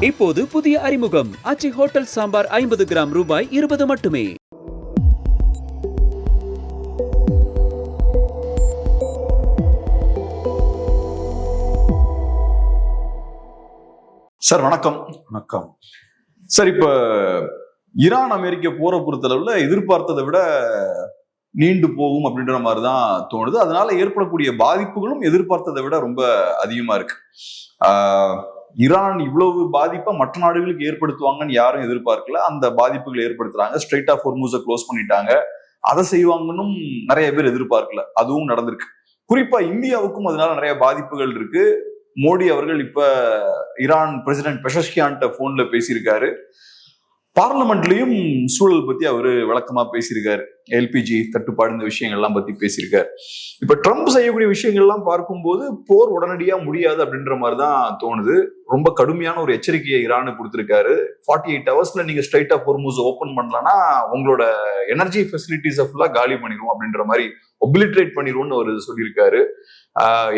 இப்போது புதிய அறிமுகம் ஆச்சி ஹோட்டல் சாம்பார் 50 கிராம் ரூபாய் 20 மட்டுமே. சார் வணக்கம். வணக்கம் சார், இப்ப ஈரான் அமெரிக்க போரை பொறுத்தளவுல எதிர்பார்த்ததை விட நீண்டு போகும் அப்படின்ற மாதிரி தான் தோணுது. அதனால ஏற்படக்கூடிய பாதிப்புகளும் எதிர்பார்த்ததை விட ரொம்ப அதிகமா இருக்கு. ஈரான் இவ்வளவு பாதிப்பை மற்ற நாடுகளுக்கு ஏற்படுத்துவாங்கன்னு யாரும் எதிர்பார்க்கல. அந்த பாதிப்புகளை ஏற்படுத்துறாங்க. ஸ்ட்ரெயிட் ஆஃப் ஹோர்முஸை க்ளோஸ் பண்ணிட்டாங்க. அதை செய்வாங்கன்னு நிறைய பேர் எதிர்பார்க்கல. அதுவும் நடந்திருக்கு. குறிப்பா இந்தியாவுக்கும் அதனால நிறைய பாதிப்புகள் இருக்கு. மோடி அவர்கள் இப்ப ஈரான் பிரசிடென்ட் பெஷஷ்கியான்ட்ட போன்ல பேசியிருக்காரு. பார்லிமெண்ட்லயும் சூழல் பத்தி அவரு விளக்கமா பேசியிருக்காரு. எல்பிஜி தட்டுப்பாடு இந்த விஷயங்கள்லாம் பத்தி பேசியிருக்காரு. இப்ப ட்ரம்ப் செய்யக்கூடிய விஷயங்கள்லாம் பார்க்கும்போது போர் உடனடியா முடியாது அப்படின்ற மாதிரிதான் தோணுது. ரொம்ப கடுமையான ஒரு எச்சரிக்கையை ஈரானுக்கு கொடுத்திருக்காரு. 48 ஹவர்ஸ்ல நீங்க ஸ்ட்ரைட் ஆஃப் ஹோர்முஸ் ஓபன் பண்ணலன்னா உங்களோட எனர்ஜி ஃபெசிலிட்டிஸை ஃபுல்லா காலி பண்ணிடுவோம் அப்படின்ற மாதிரி ஒபிலிட்ரேட் பண்ணிடுவோம்னு அவர் சொல்லியிருக்காரு.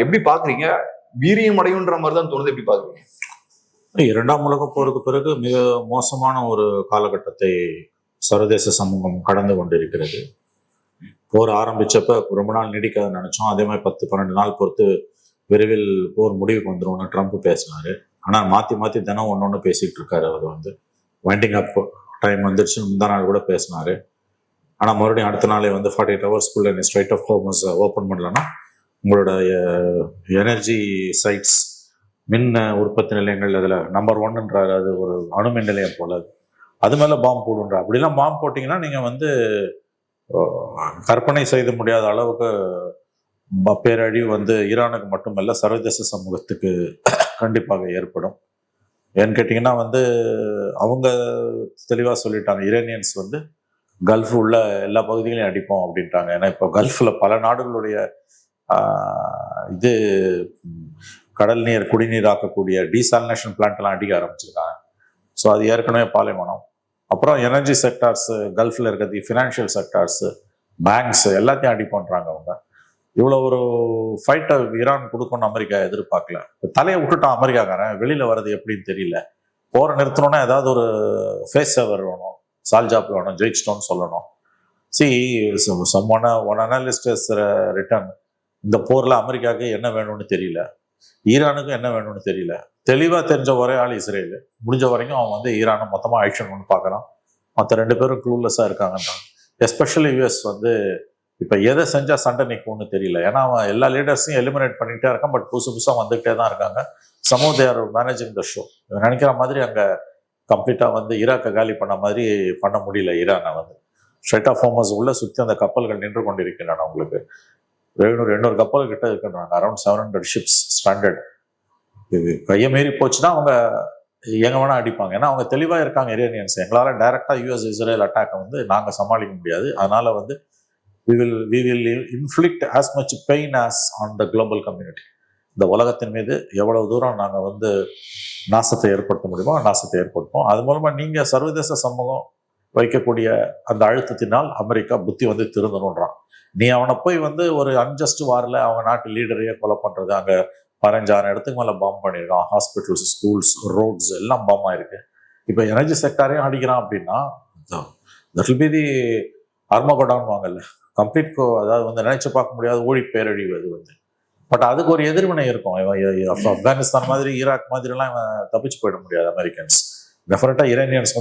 எப்படி பாக்குறீங்க? வீரியம் அடையுன்ற மாதிரி தான் தோணுது. எப்படி பாக்குறீங்க? இரண்டாம் உலக போருக்கு பிறகு மிக மோசமான ஒரு காலகட்டத்தை சர்வதேச சமூகம் கடந்து கொண்டிருக்கிறது. போர் ஆரம்பிச்சப்ப ரொம்ப நாள் நீடிக்காத நினைச்சோம். அதே மாதிரி 10-12 நாள் பொறுத்து விரைவில் போர் முடிவுக்கு வந்துடும்னு ட்ரம்ப் பேசினாரு. ஆனால் மாற்றி தினம் ஒன்று பேசிட்டு இருக்காரு. அவர் வைண்டிங் அப் டைம் வந்துருச்சு. முந்தா நாள் கூட பேசினாரு. ஆனால் மறுபடியும் அடுத்த நாளே 48 ஹவர்ஸ்க்குள்ள நீ ஸ்ட்ரைட் ஆஃப் ஹோர்முஸ் ஓப்பன் பண்ணலன்னா உங்களோட எனர்ஜி சைட்ஸ் மின் உற்பத்தி நிலையங்கள் அதில் நம்பர் 1ன்றாரு. அது ஒரு அணுமின் நிலையம் போல. அது மேலே பாம்பு போடுன்ற. அப்படிலாம் பாம்பு போட்டிங்கன்னா நீங்கள் கற்பனை செய்த முடியாத அளவுக்கு பேரழிவு ஈரானுக்கு மட்டுமல்ல சர்வதேச சமூகத்துக்கு கண்டிப்பாக ஏற்படும். ஏன்னு கேட்டிங்கன்னா அவங்க தெளிவாக சொல்லிட்டாங்க. ஈரானியன்ஸ் கல்ஃப் உள்ள எல்லா பகுதிகளையும் அடிப்போம் அப்படின்ட்டாங்க. ஏன்னா இப்போ கல்ஃபில் பல நாடுகளுடைய கடல் நீர் குடிநீர் ஆக்கக்கூடிய டீசாலினேஷன் பிளான்ட் எல்லாம் அடிக்க ஆரம்பிச்சிருக்காங்க. ஸோ அது ஏற்கனவே பாலைவனம். அப்புறம் எனர்ஜி செக்டார்ஸ், கல்ஃபில் இருக்கிறது ஃபினான்ஷியல் செக்டார்ஸ், பேங்க்ஸ் எல்லாத்தையும் அடி பண்ணுறாங்க. அவங்க இவ்வளோ ஒரு ஃபைட்டை ஈரான் கொடுக்கணும்னு அமெரிக்கா எதிர்பார்க்கல. தலையை விட்டுட்டான் அமெரிக்காக்காரன். வெளியில் வர்றது எப்படின்னு தெரியல. போரை நிறுத்தணும்னா ஏதாவது ஒரு ஃபேஸ் சேவர் வேணும், சால்ஜாப் வேணும், ஜெயிச்சிட்டோன்னு சொல்லணும். ஒன் அனலிஸ்ட் ரிட்டர்ன் இந்த போரில் அமெரிக்காவுக்கு என்ன வேணும்னு தெரியல, ஈரானுக்கும் என்ன வேணும்னு தெரியல. தெளிவாக தெரிஞ்ச ஒரே ஆள் இஸ்ரேல். முடிஞ்ச வரைக்கும் அவன் ஈரானை மொத்தமாக ஆக்ஷன் பண்ணி பார்க்குறான். மற்ற 2 பேரும் க்ளூலெஸ்ஸாக இருக்காங்கன்றான். எஸ்பெஷலி யூஎஸ் இப்போ எதை செஞ்சால் சண்டை நிற்கும்னு தெரியல. ஏன்னா அவன் எல்லா லீடர்ஸையும் எலிமினேட் பண்ணிகிட்டே இருக்கான். பட் புதுசாக வந்துகிட்டே தான் இருக்காங்க. சமோ they are managing the show. நினைக்கிற மாதிரி அங்கே கம்ப்ளீட்டாக ஈராக்கை காலி பண்ண மாதிரி பண்ண முடியல. ஈரானை ஸ்ட்ரைட் ஆஃப் ஹோர்முஸ் உள்ள சுற்றி அந்த கப்பல்கள் நின்று கொண்டிருக்கின்றன. உங்களுக்கு 700-800 கப்பல் கிட்ட இருக்குன்றாங்க. Around 700 ships standard. இது கையை மீறி போச்சுன்னா அவங்க எங்க வேணா அடிப்பாங்க. ஏன்னா அவங்க தெளிவாக இருக்காங்க ஈரானியன்ஸ். எங்களால் டைரக்டா US இஸ்ரேல் அட்டாக்கை நாங்கள் சமாளிக்க முடியாது. அதனால we will inflict as much pain as on the global community. இந்த உலகத்தின் மீது எவ்வளவு தூரம் நாங்கள் நாசத்தை ஏற்படுத்த முடியுமோ நாசத்தை ஏற்படுத்தும். அது மூலமா நீங்க சர்வதேச சமூகம் வைக்கக்கூடிய அந்த அழுத்தத்தினால் அமெரிக்கா புத்தி திருந்தணுன்றான். நீ அவனை போய் ஒரு அன்ஜஸ்ட் வாரில் அவங்க நாட்டு லீடரையே கொலை பண்ணுறது. அங்கே 15-6 இடத்துக்கு மேலே பாம்பு பண்ணியிருக்கான். ஹாஸ்பிட்டல்ஸ், ஸ்கூல்ஸ், ரோட்ஸ் எல்லாம் பாம் ஆயிருக்கு. இப்போ எனர்ஜி செக்டாரையும் அடிக்கிறான் அப்படின்னா தட் வில் பி தி ஆர்மகோடான் வாங்கல கம்ப்ளீட். அதாவது நினைச்சு பார்க்க முடியாத ஊழி பேரழிவு அது. பட் அதுக்கு ஒரு எதிர்வினை இருக்கும். ஆப்கானிஸ்தான் மாதிரி ஈராக் மாதிரிலாம் இவன் தப்பிச்சு போயிட முடியாது. அமெரிக்கன்ஸ் டெஃபினட்டாக ஈரானியன்ஸ்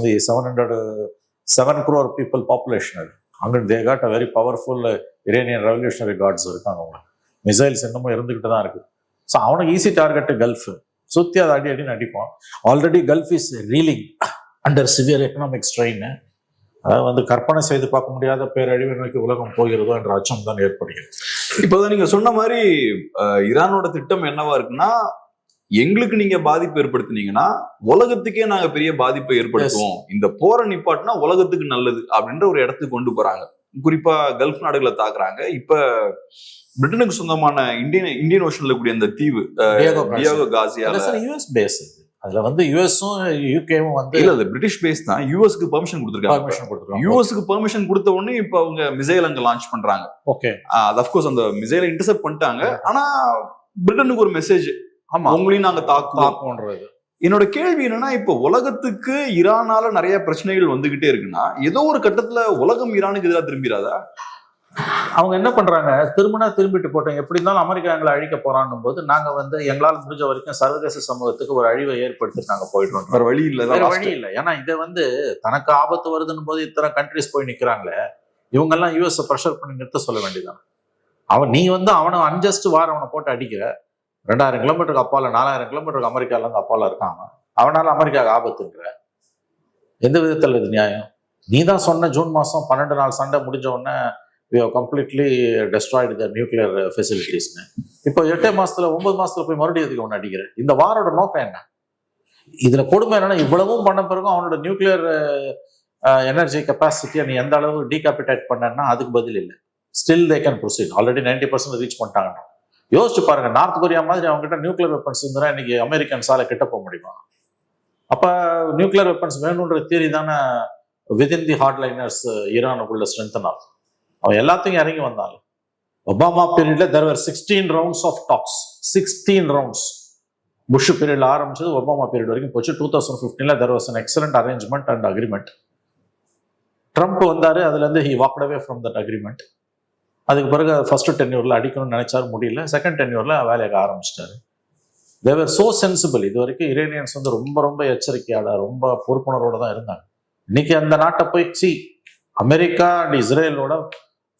7 crore people பாப்புலேஷன். அங்கே they got a very powerful Iranian revolutionary guards இருக்காங்க. அவங்க மிசைல்ஸ் இன்னமும் இருந்துகிட்டு தான் இருக்கு. ஸோ அவனுக்கு ஈஸி டார்கெட்டு கல்ஃப். சுற்றி அதை அடின்னு அடிப்பான். Already gulf is reeling under severe economic strain. அதாவது கற்பனை செய்து பார்க்க முடியாத பேரழிவு நோக்கி உலகம் போகிறதோ என்ற அச்சம் தான் ஏற்படுகிறது. இப்போதான் நீங்க சொன்ன மாதிரி ஈரானோட திட்டம் என்னவா இருக்குன்னா, எங்களுக்கு நீங்க பாதிப்பு ஏற்படுத்தினீங்கன்னா உலகத்துக்கே நாங்க பெரிய பாதிப்பை ஏற்படுத்துவோம். இந்த போரை நிப்பாட்டினா உலகத்துக்கு நல்லது அப்படின்ற ஒரு இடத்துக்கு கொண்டு போறாங்க. குறிப்பா கல்ஃப் நாடுகளை தாக்குறாங்க. இப்ப பிரிட்டனுக்கு சொந்தமான இந்தியன் ஓஷன்ல கூடிய அந்த தீவு டியாகோ கார்சியால US பேஸ். அதுல யுஎஸும் யூகேவும் இல்ல பிரிட்டிஷ் பேஸ் தான். யுஎஸ்க்கு பெர்மிஷன் கொடுத்துருக்காங்க. யுஎஸ்க்கு பெர்மிஷன் கொடுத்த உடனே இப்ப அவங்க மிசைல் அங்க லான்ச் பண்றாங்க. ஓகே, அது அஃப்கோர்ஸ் அந்த மிசைலை இன்டர்செப்ட் பண்ணிட்டாங்க. ஆனா பிரிட்டனுக்கு ஒரு மெசேஜ், உங்களையும் நாங்க தாக்குவோம்ன்றது. என்னோட கேள்வி என்னன்னா, இப்போ உலகத்துக்கு ஈரானால நிறைய பிரச்சனைகள் வந்துகிட்டே இருக்குன்னா, ஏதோ ஒரு கட்டத்துல உலகம் ஈரானுக்கு எதிராக திரும்பிடாதா? அவங்க என்ன பண்றாங்க, திரும்பிட்டு போட்டோம், எப்படி இருந்தாலும் அமெரிக்கா எங்களை அழிக்க போறான்னும் போது நாங்க எங்களால் முடிஞ்ச வரைக்கும் சர்வதேச சமூகத்துக்கு ஒரு அழிவை ஏற்படுத்திட்டு நாங்க போயிட்டோம். வேற வழி இல்ல, வேற வழி இல்லை. ஏன்னா இதை தனக்கு ஆபத்து வருதுன்னு போது இத்தனை கண்ட்ரிஸ் போய் நிக்கிறாங்களே, இவங்க எல்லாம் யூஎஸ் ப்ரெஷர் பண்ணி நிறுத்த சொல்ல வேண்டியதான். நீ அவனை அன்ஜஸ்ட் அவனை போட்டு அடிக்கிற. 2000 கிலோமீட்டருக்கு அப்பால 4000 கிலோமீட்டருக்கு அமெரிக்கால இருந்து அப்பால இருக்காங்க, அவனால அமெரிக்காவுக்கு ஆபத்துங்கிற எந்த விதத்தில் இது நியாயம்? நீ தான் சொன்ன ஜூன் மாசம் 12 நாள் சண்டை முடிஞ்ச உடனே we have completely destroyed the nuclear facilities. இப்போ 8 மாசத்துல 9 மாசத்துல போய் மறுபடியும் எதுக்கு ஒன்று அடிக்கிற? இந்த வாரோட நோக்கம் என்ன? இதுல கொடுமை என்னன்னா, இவ்வளவும் பண்ண பிறகும் அவனோட நியூக்ளியர் எனர்ஜி கெப்பாசிட்டியை நீ எந்த அளவு டீகாபிடேட் பண்ணனா அதுக்கு பதில் இல்லை. Still they can proceed. Already 90% reach பண்ணிட்டாங்க. யோசிச்சு பாருங்க, நார்த் கொரியா மாதிரி அவங்க கிட்ட நியூக்ளியர் வெப்பன்ஸ் இருந்தா இன்னைக்கு அமெரிக்கன்ஸால கிட்ட போக முடியுமா? அப்ப நியூக்ளியர் வெப்பன்ஸ் வேணுன்ற தியரி தானே விதின் தி ஹார்ட்லைனர்ஸ் ஈரானுக்குள்ள ஸ்ட்ரென்தன் ஆகும். அவன் எல்லாத்தையும் இறங்கி வந்தாங்க. ஒபாமா பீரியட்ல there were 16 rounds of talks. 16 rounds. Push பீரியட்ல ஆரம்பிச்சது ஒபாமா பீரியட் வரைக்கும் போச்சு. 2015 there was an excellent arrangement and agreement. Trump வந்தாரு, அதுல இருந்து he walked away from that agreement. அதுக்கு பிறகு ஃபர்ஸ்ட் டென்யூர்ல அடிக்கணும்னு நினைச்சாரு, முடியல. செகண்ட் டென்யூர்ல வேலையாக ஆரம்பிச்சிட்டாரு. they were so sensible. இது வரைக்கும் இரானியன்ஸ் ரொம்ப ரொம்ப எச்சரிக்கையாட ரொம்ப பொறுப்புணர்வோட தான் இருந்தாங்க. இன்னைக்கு அந்த நாட்டை போய் அமெரிக்கா அண்ட் இஸ்ரேலோட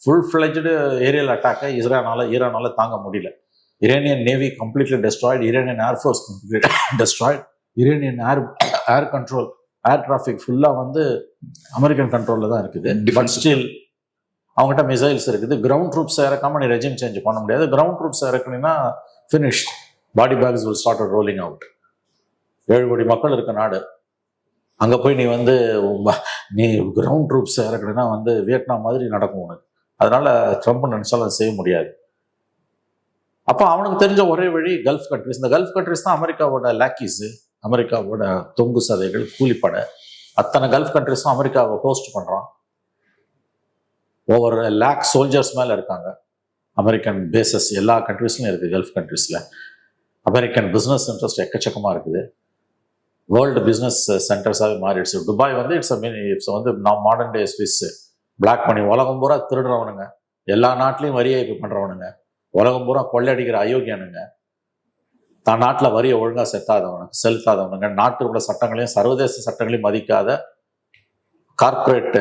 ஃபுல் ஃபிளெஜ்டு ஏரியல் அட்டாக்கை ஈரானால தாங்க முடியல. Iranian navy completely destroyed, Iranian air force completely destroyed, Iranian ஏர் கண்ட்ரோல், ஏர் டிராஃபிக் ஃபுல்லாக அமெரிக்கன் கண்ட்ரோலில் தான் இருக்குது. பட் ஸ்டில் அவங்ககிட்ட மிசைல்ஸ் இருக்குது. கிரவுண்ட் ட்ரூப்ஸ் இறக்காம நீ ரெஜிம் சேஞ்ச் பண்ண முடியாது. Ground troops இறக்குனீங்கன்னா finished. Body packs will start rolling out. 7 கோடி மக்கள் இருக்க நாடு, அங்கே போய் நீ கிரவுண்ட் ட்ரூப்ஸ் இறக்குனா வியட்நாம் மாதிரி நடக்கும் உனக்கு. அதனால ட்ரம்ப் நினைச்சாலும் அதை செய்ய முடியாது. அப்போ அவனுக்கு தெரிஞ்ச ஒரே வழி கல்ஃப் கண்ட்ரிஸ். இந்த கல்ஃப் கண்ட்ரிஸ் தான் அமெரிக்காவோட லேக்கீஸு, அமெரிக்காவோட தொங்கு சதைகள், கூலிப்படை. அத்தனை கல்ஃப் கண்ட்ரிஸும் அமெரிக்காவை ஹோஸ்ட் பண்றான். ஓவர் 1 lakh சோல்ஜர்ஸ் மேல இருக்காங்க. அமெரிக்கன் பேசஸ் எல்லா கண்ட்ரிஸ்லையும் இருக்கு. கல்ஃப் கண்ட்ரிஸ்ல அமெரிக்கன் பிசினஸ் இன்ட்ரெஸ்ட் எக்கச்சக்கமா இருக்குது. வேர்ல்டு பிஸ்னஸ் சென்டர்ஸாகவே மாறிடுச்சு. Dubai it's modern day Swiss. Black money உலகம் பூரா திருடுறவனுங்க, எல்லா நாட்டிலையும் வரி ஏய்ப்பு பண்றவனுங்க, உலகம் பூரா கொள்ளையடிக்கிற அயோக்கியனுங்க, தான் நாட்டில் வரியை ஒழுங்கா செலுத்தாதவனுங்க, நாட்டோட சட்டங்களையும் சர்வதேச சட்டங்களையும் மதிக்காத கார்பரேட்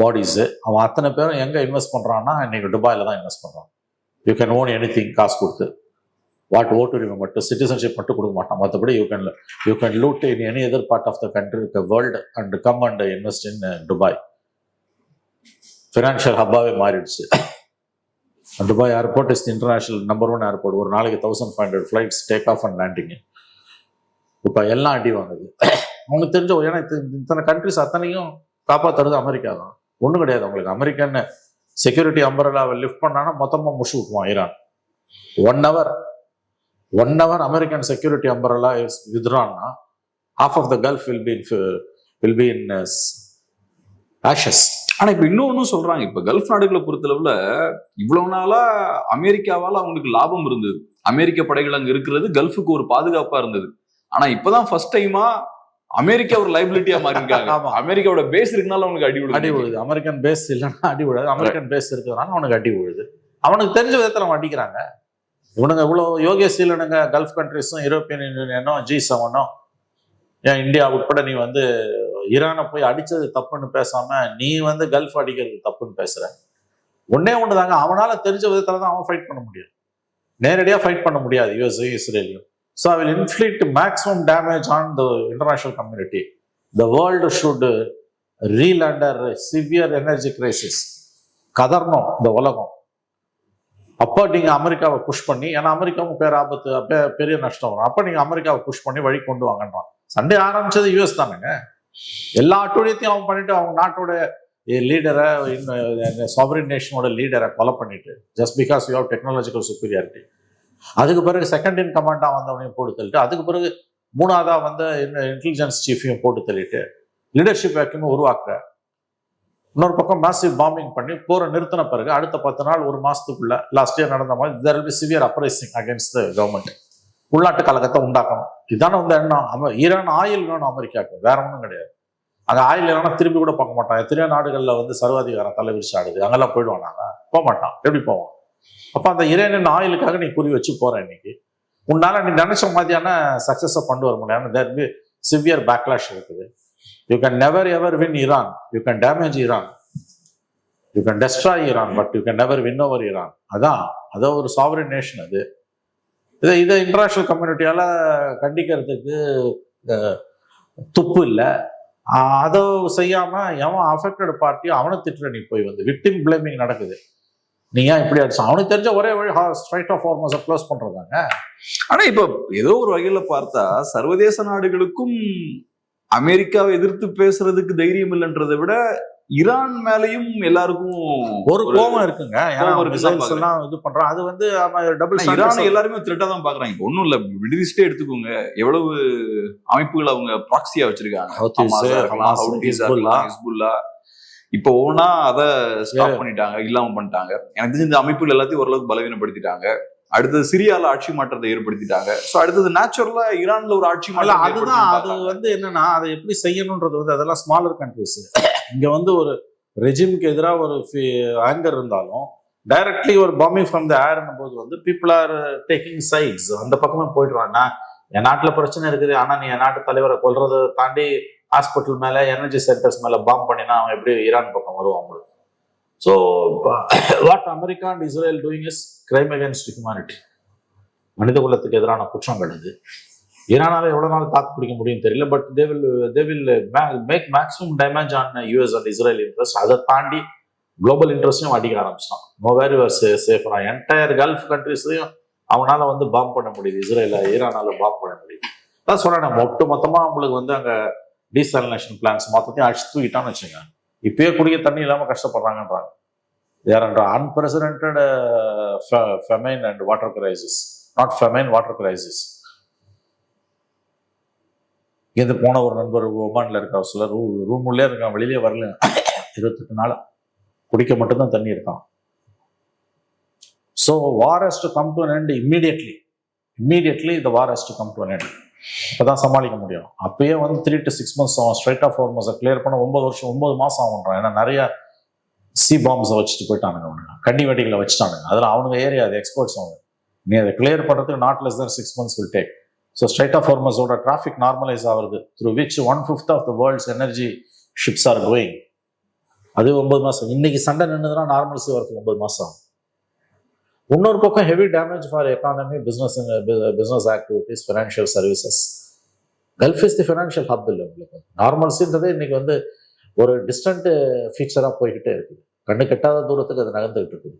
பாடிஸ். அவன் அத்தனை பேரும் எங்க இன்வெஸ்ட் பண்றான்னா இன்னைக்கு துபாயில தான் இன்வெஸ்ட் பண்றான். யூ கேன் ஓன் எனிதிங், காசு கொடுத்து. ஓட்டுரிமை மட்டும், சிட்டிசன்ஷிப் மட்டும் கொடுக்க மாட்டான். மற்றபடி you can loot in any other part of the country, world, and come and invest in Dubai. Financial ஹப்பாவே மாறிடுச்சு. Dubai airport is international number 1 airport. ஒரு நாளைக்கு 1500 flights take off and landing. இப்போ எல்லாம் அடி வாங்குது. அவங்களுக்கு தெரிஞ்ச, ஏன்னா இத்தனை கண்ட்ரிஸ் அத்தனையும் காப்பாற்றுறது அமெரிக்கா தான். ஒன்றும் கிடையாது அவங்களுக்கு. அமெரிக்கன் செக்யூரிட்டி அம்பரலாவை லிஃப்ட் பண்ணானா மொத்தமாக முடிச்சு விட்டுருவான் Iran. 1 hour American security umbrella is வித்ரான்னா half of the Gulf will be in ashes. ஆனா இப்ப இன்னொன்னு சொல்றாங்க, இப்ப கல்ஃப் நாடுகளை பொறுத்தளவுல இவ்வளவு நாளா அமெரிக்காவால அவங்களுக்கு லாபம் இருந்தது. அமெரிக்க படைகள் அங்க இருக்கிறது கல்ஃபுக்கு ஒரு பாதுகாப்பா இருந்தது. ஆனா இப்பதான் ஃபர்ஸ்ட் டைமா அமெரிக்கா ஒரு லைபிலிட்டியா மாறி இருக்காங்க. அமெரிக்காவோட பேஸ் இருக்குனால அவனுக்கு அடி விழுது. அமெரிக்கன் பேஸ் இல்லைன்னா அடி விழுது. அமெரிக்கன் பேஸ் இருக்கிறதுனால அவனுக்கு அடி விழுது. அவனுக்கு தெரிஞ்ச விதத்துல அவன் அடிக்கிறாங்க. இவனுங்க இவ்வளவு யோகியசீலனுங்க கல்ஃப் கண்ட்ரிஸும் யூரோப்பியன் யூனியனும் G7 ஏன் இந்தியா உட்பட நீ ஈரானை போய் அடிச்சது தப்புன்னு பேசாம நீ கல்ஃப் அடிக்கிறது தப்புன்னு பேசுற. ஒன்னே ஒண்ணுதாங்க, அவனால தெரிஞ்ச விதத்துல தான் அவன் ஃபைட் பண்ண முடியும். நேரடியா ஃபைட் பண்ண முடியாது USA இஸ்ரேலையும். So I will inflict maximum damage on the international community. The world should reel under severe energy crisis. கதறணும் இந்த உலகம். அப்போ நீங்க அமெரிக்காவை புஷ் பண்ணி, ஏன்னா அமெரிக்காவும் பேராபத்து, பெரிய நஷ்டம் வரும். அப்ப நீங்க அமெரிக்காவை புஷ் பண்ணி வழி கொண்டு வாங்கன்றான். சண்டே ஆரம்பிச்சது US தானுங்க. எல்லா அட்டுழியத்தையும் அவன் பண்ணிட்டு அவங்க நாட்டோட லீடரை, சாவரின் நேஷனோட லீடரை கொலை பண்ணிட்டு, just because you have technological superiority. அதுக்கு பிறகு செகண்ட் இன் கமாண்டா வந்தவனையும் போட்டு தள்ளிட்டு, அதுக்கு பிறகு 3ஆவதா இன்டெலிஜென்ஸ் சீஃபையும் போட்டு தள்ளிட்டு லீடர்ஷிப் வேக்யூமை உருவாக்குற. இன்னொரு பக்கம் மேசிவ் பாம்பிங் பண்ணி போரை நிறுத்தின பிறகு அடுத்த 10 நாள் 1 மாசத்துக்குள்ள லாஸ்ட் இயர் நடந்த மாதிரி there will be severe uprising against the government. உள்நாட்டு கலகத்தை உண்டாக்கணும். இதான வந்து எண்ணம். ஈரான் ஆயில் வேணும் அமெரிக்காவுக்கு, வேற ஒன்றும் கிடையாது. அங்கே ஆயில் இல்லைன்னா திரும்பி கூட பார்க்க மாட்டான். எத்தனையோ நாடுகளில் வந்து சர்வாதிகாரம் தலைவிரிச்சு ஆடுது, அங்கெல்லாம் போயிடுவான். நாங்கள் போக மாட்டான், எப்படி போவான்? அப்போ அந்த ஈரானியன் ஆயிலுக்காக நீ குறி வச்சு போற இன்னைக்கு உன்னால நீ நினைச்ச மாதிரியான சக்சஸை கொண்டு வர முடியாது. தேர் பி சிவியர் பேக்லாஷ் இருக்குது. You can never ever win Iran, you can damage Iran, you can destroy Iran, but you can never win over Iran. அதான் ஒரு சாவரின் நேஷன். அது இதை இன்டர்நேஷனல் கம்யூனிட்டியால கண்டிக்கிறதுக்கு துப்பு இல்லை. அதை செய்யாம எவன் அஃபெக்டட் பார்ட்டியோ அவனை திட்டுற நீ போய் வந்து விக்டிம் பிளேமிங் நடக்குது. நீ ஏன் இப்படி அடிச்சா? அவனுக்கு தெரிஞ்ச ஒரே வழி ஸ்ட்ரைட் ஆஃப் ஹார்மஸை க்ளோஸ் பண்றதாங்க. ஆனா இப்ப ஏதோ ஒரு வகையில பார்த்தா சர்வதேச நாடுகளுக்கும் அமெரிக்காவை எதிர்த்து பேசுறதுக்கு தைரியம் இல்லைன்றதை விட ஈரான் மேலையும் எல்லாருக்கும் ஒரு கோபம் இருக்குங்க. இது பண்றான். அது வந்து ஈரான் எல்லாருமே த்ரெட்டா தான் பாக்குறாங்க. இப்ப ஒண்ணும் இல்ல, மிடில் எடுத்துக்கோங்க, எவ்வளவு அமைப்புகள் அவங்க ப்ராக்சியா வச்சிருக்காங்க. ஹிஸ்புல்லா இப்ப ஒவ்வொன்னா அதை ஸ்டாப் பண்ணிட்டாங்க, இல்லாம பண்ணிட்டாங்க. எனக்கு தெரிஞ்ச இந்த அமைப்புகள் எல்லாத்தையும் ஓரளவுக்கு பலவீனப்படுத்திட்டாங்க. அடுத்தது சிரியால ஆட்சி மாற்றத்தை ஏற்படுத்திட்டாங்க. சோ அடுத்தது நேச்சுரலா ஈரான்ல ஒரு ஆட்சி மாற்றம். அதுதான் அது வந்து என்னன்னா, அதை எப்படி செய்யணும்ன்றது வந்து அதெல்லாம் ஸ்மாலர் கண்ட்ரிஸ். இங்க வந்து ஒரு ரெஜிமுக்கு எதிராக ஒரு ஆங்கர் இருந்தாலும் டைரக்ட்லி ஒரு பாம்பிங் ஃப்ரம் த ஏர்னும் போது வந்து பீப்புள் ஆர் டேக்கிங் சைட்ஸ். அந்த பக்கமே போயிடுறாங்க. என் நாட்டுல பிரச்சனை இருக்குது, ஆனா நீ என் நாட்டு தலைவரை கொல்றதை தாண்டி ஹாஸ்பிட்டல் மேல எனர்ஜி சென்டர்ஸ் மேல பாம்பு பண்ணினா அவன் எப்படி ஈரான் பக்கம் வருவாங்க? So what America and Israel doing is crime against humanity. மனித குலத்துக்கு எதிரான குற்றங்கள் அது. ஈரானால எவ்வளவு நாள் தாக்கு பிடிக்க முடியும் தெரியல. But they will make maximum damage on US and Israel interest. அதை தாண்டி குளோபல் இன்ட்ரெஸ்டையும் அடிக்க ஆரம்பிச்சிட்டான். No where you're safe. Entire gulf கண்ட்ரிஸையும் அவனால வந்து பாம்பு பண்ண முடியுது. இஸ்ரேல ஈரானால பாம்பு பண்ண முடியுது. அதான் சொல்றேன், மொத்தமா அவங்களுக்கு வந்து அங்க டீசாலினேஷன் பிளான்ஸ் மொத்தத்தையும் அடிச்சு தூக்கிட்டான்னு வச்சுங்க. இப்பயே குடிக்க தண்ணி இல்லாம கஷ்டப்படுறாங்கன்றாங்க. They're under unprecedented famine and water crisis. Not famine, water crisis. இங்கேருந்து போன ஒரு நண்பர் ஒமான்ல இருக்கா, சில ரூம் உள்ளே இருக்கான், வெளியிலே வரல. 28 நாள் குடிக்க மட்டும்தான் தண்ணி இருக்கான். So war has to come to an end immediately. இந்த war has to come to an end. அப்பதான் சமாளிக்க முடியும். அப்பயே வந்து 3 to 6 months ஆகும். ஸ்ட்ரைட் ஆஃப் ஹார்மஸை கிளியர் பண்ண 9 மாசம் ஆகுன்றான். ஏன்னா நிறைய சி பாம்ஸை வச்சுட்டு போயிட்டானுங்க. அவனுங்க கண்ணி வெடிகளை வச்சுட்டானுங்க. அதில் அவனுங்க ஏரியா அது எக்ஸ்பர்ட்ஸ். அவங்க நீ அதை கிளியர் பண்ணுறதுக்கு not less than 6 months will take. So strait of ஹார்மஸோட டிராஃபிக் நார்மலைஸ் ஆகுது, through which 1/5 of the world's energy ships are going. அது 9 மாசம். இன்னைக்கு சண்டை நின்றுதுன்னா நார்மல்ஸி வரதுக்கு 9 மாசம் ஆகும். இன்னொரு பக்கம் heavy damage for economy, business activities, financial services. Gulf is the financial hub. இல்லை உங்களுக்கு நார்மல்ஸுன்றதே இன்னைக்கு வந்து ஒரு டிஸ்டன்ட் ஃபீச்சராக போய்கிட்டே இருக்குது. கண்ணு கெட்டாத தூரத்துக்கு அது நகர்ந்துகிட்டு இருக்குது.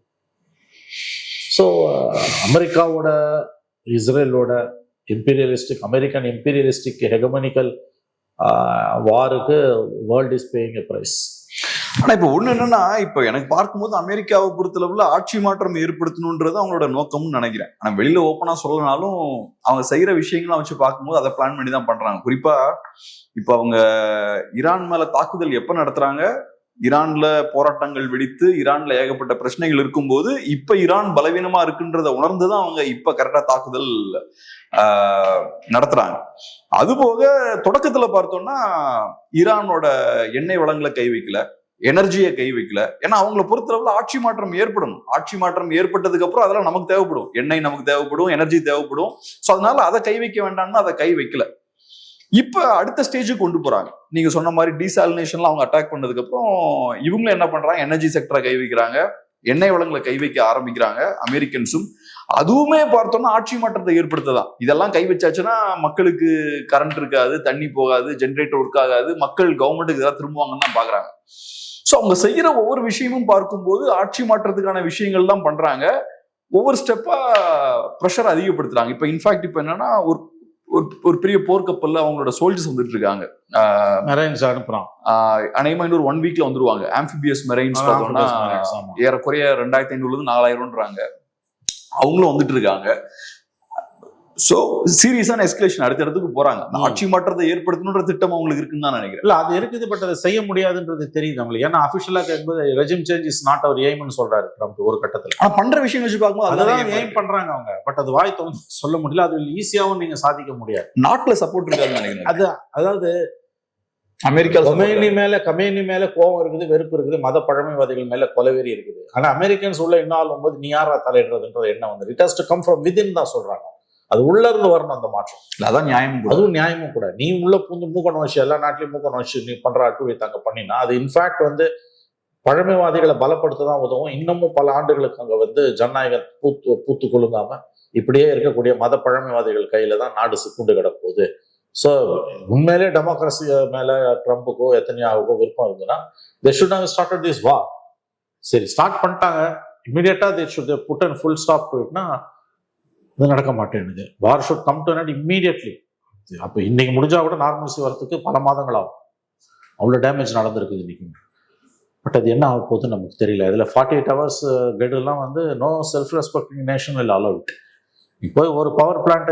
ஸோ அமெரிக்காவோட இஸ்ரேலோட அமெரிக்கன் இம்பீரியலிஸ்டிக் ஹெகமனிக்கல் வாருக்கு world is paying a price. ஆனா இப்ப ஒண்ணு என்னன்னா, இப்ப எனக்கு பார்க்கும்போது அமெரிக்காவை பொறுத்தளவுல ஆட்சி மாற்றம் ஏற்படுத்தணும்ன்றது அவங்களோட நோக்கம்னு நினைக்கிறேன். ஆனா வெளியில ஓப்பனா சொல்லனாலும் அவங்க செய்யற விஷயங்களை வச்சு பார்க்கும்போது அதை பிளான் பண்ணி தான் பண்றாங்க. குறிப்பா இப்ப அவங்க ஈரான் மேல தாக்குதல் எப்ப நடத்துறாங்க, ஈரான்ல போராட்டங்கள் வெடித்து ஈரான்ல ஏகப்பட்ட பிரச்சனைகள் இருக்கும்போது இப்ப ஈரான் பலவீனமா இருக்குன்றத உணர்ந்துதான் அவங்க இப்ப கரெக்டா தாக்குதல் நடத்துறாங்க. அதுபோக தொடக்கத்துல பார்த்தோம்னா ஈரானோட எண்ணெய் வளங்களை கை வைக்கல, எனர்ஜியை கை வைக்கல. ஏன்னா அவங்களை பொறுத்தளவுல ஆட்சி மாற்றம் ஏற்படணும். ஆட்சி மாற்றம் ஏற்பட்டதுக்கு அப்புறம் அதெல்லாம் நமக்கு தேவைப்படும், எண்ணெய் நமக்கு தேவைப்படும், எனர்ஜி தேவைப்படும். ஸோ அதனால அதை கை வைக்க வேண்டாம்னு அதை கை வைக்கல. இப்ப அடுத்த ஸ்டேஜுக்கு கொண்டு போறாங்க. நீங்க சொன்ன மாதிரி டீசாலினேஷன்ல அவங்க அட்டாக் பண்ணதுக்கு அப்புறம் இவங்களும் என்ன பண்றாங்க, எனர்ஜி செக்டரை கை வைக்கிறாங்க, எண்ணெய் வளங்களை கை வைக்க ஆரம்பிக்கிறாங்க அமெரிக்கன்ஸும். அதுவுமே பார்த்தோம்னா ஆட்சி மாற்றத்தை ஏற்படுத்ததான். இதெல்லாம் கை வச்சாச்சுன்னா மக்களுக்கு கரண்ட் இருக்காது, தண்ணி போகாது, ஜென்ரேட்டர் ஒர்க் ஆகாது, மக்கள் கவர்மெண்ட்டுக்கு இதெல்லாம் திரும்புவாங்கன்னு தான் பாக்குறாங்க. ஸோ அவங்க செய்யற ஒவ்வொரு விஷயமும் பார்க்கும்போது ஆட்சி மாற்றத்துக்கான விஷயங்கள் தான் பண்றாங்க. ஒவ்வொரு ஸ்டெப்பா ப்ரெஷர் அதிகப்படுத்துறாங்க. இப்ப இன்ஃபேக்ட் இப்ப என்னன்னா ஒரு பெரிய போர்க்கப்பல்ல அவங்களோட சோல்ஜர்ஸ் வந்துட்டு இருக்காங்க. அநேகமா இன்னொரு 1 வீக்ல வந்துருவாங்க. ஆம்பிபியஸ் மெரைன்ஸ் பார்த்தோம்னா ஏறக்குறைய 2500 4,000ன்றாங்க. அவங்களும் வந்துட்டு இருக்காங்க. சோ சீரியஸான எஸ்கலேஷன் அடுத்த இடத்துக்கு போறாங்க. அந்த ஆட்சி மாற்றத்தை ஏற்படுத்தணுன்ற திட்டம் அவங்களுக்கு இருக்குன்னு தான் நினைக்கிறேன். இல்ல அது இருக்குது, பட் அதை செய்ய முடியாதுன்றது தெரியுது அவங்களுக்கு. ஏன்னா அபிஷியலா கேட்கும்போது ரெஜிம் சேஞ்ச் இஸ் நாட் அவர் எய்ம்னு சொல்றாரு ட்ரம்ப் ஒரு கட்டத்துல. ஆனா பண்ற விஷயம் வச்சு பார்க்கும்போது அதான் எய்ம் பண்றாங்க அவங்க. பட் அது வாய் தொலைச்சு சொல்ல முடியல. அது ஈஸியாவும் நீங்க சாதிக்க முடியாது. நாட்டுல சப்போர்ட் இருக்காதுன்னு நினைக்கிறேன். அது அதாவது அமெரிக்கா கமேனி மேல கோபம் இருக்குது, வெறுப்பு இருக்குது, மத பழமைவாதிகள் மேல கொலவெறி இருக்குது. ஆனா அமெரிக்கன்ஸ் உள்ள இன்னும் போது நீ யாரா தலையிடுறதுன்ற எண்ணம் வந்து it has to come from within தான் சொல்றாங்க. அது உள்ள இருந்து வரணும் அந்த மாற்றம். அதான் நியாயம். அதுவும் நியாயமும் கூட. நீ உள்ள பூந்து மூக்க நோய்ச்சி எல்லா நாட்டிலையும் மூக்க நோய்ச்சி நீ பண்ற அட்டுழியத்தை அங்க பண்ணினா அது இன்ஃபேக்ட் வந்து பழமைவாதிகளை பலப்படுத்த தான் உதவும். இன்னமும் பல ஆண்டுகளுக்கு அங்க வந்து ஜனநாயகம் பூத்து கொள்ளுங்காம இப்படியே இருக்கக்கூடிய மத பழமைவாதிகள் கையில தான் நாடு சிக்குண்டு கிடப்போகுது. ஸோ உண்மையிலே டெமோக்ரஸி மேல ட்ரம்புக்கோ எத்தனையாவுக்கோ விருப்பம் இருந்ததுன்னா they should have started this war. சரி ஸ்டார்ட் பண்ணிட்டாங்க, இமீடியட்டா they should put and full stop டுனா இது நடக்க மாட்டேங்குது. War should come to an end immediately. அப்போ இன்னைக்கு முடிஞ்சா கூட நார்மல்சி வரத்துக்கு பல மாதங்கள் ஆகும். அவ்வளோ டேமேஜ் நடந்திருக்குது இன்னைக்கு. பட் அது என்ன ஆக போகுதுன்னு நமக்கு தெரியல. இதில் 48 hours கெடுலாம் வந்து no self respecting nation will allow it. இப்போ ஒரு பவர் பிளான்ட்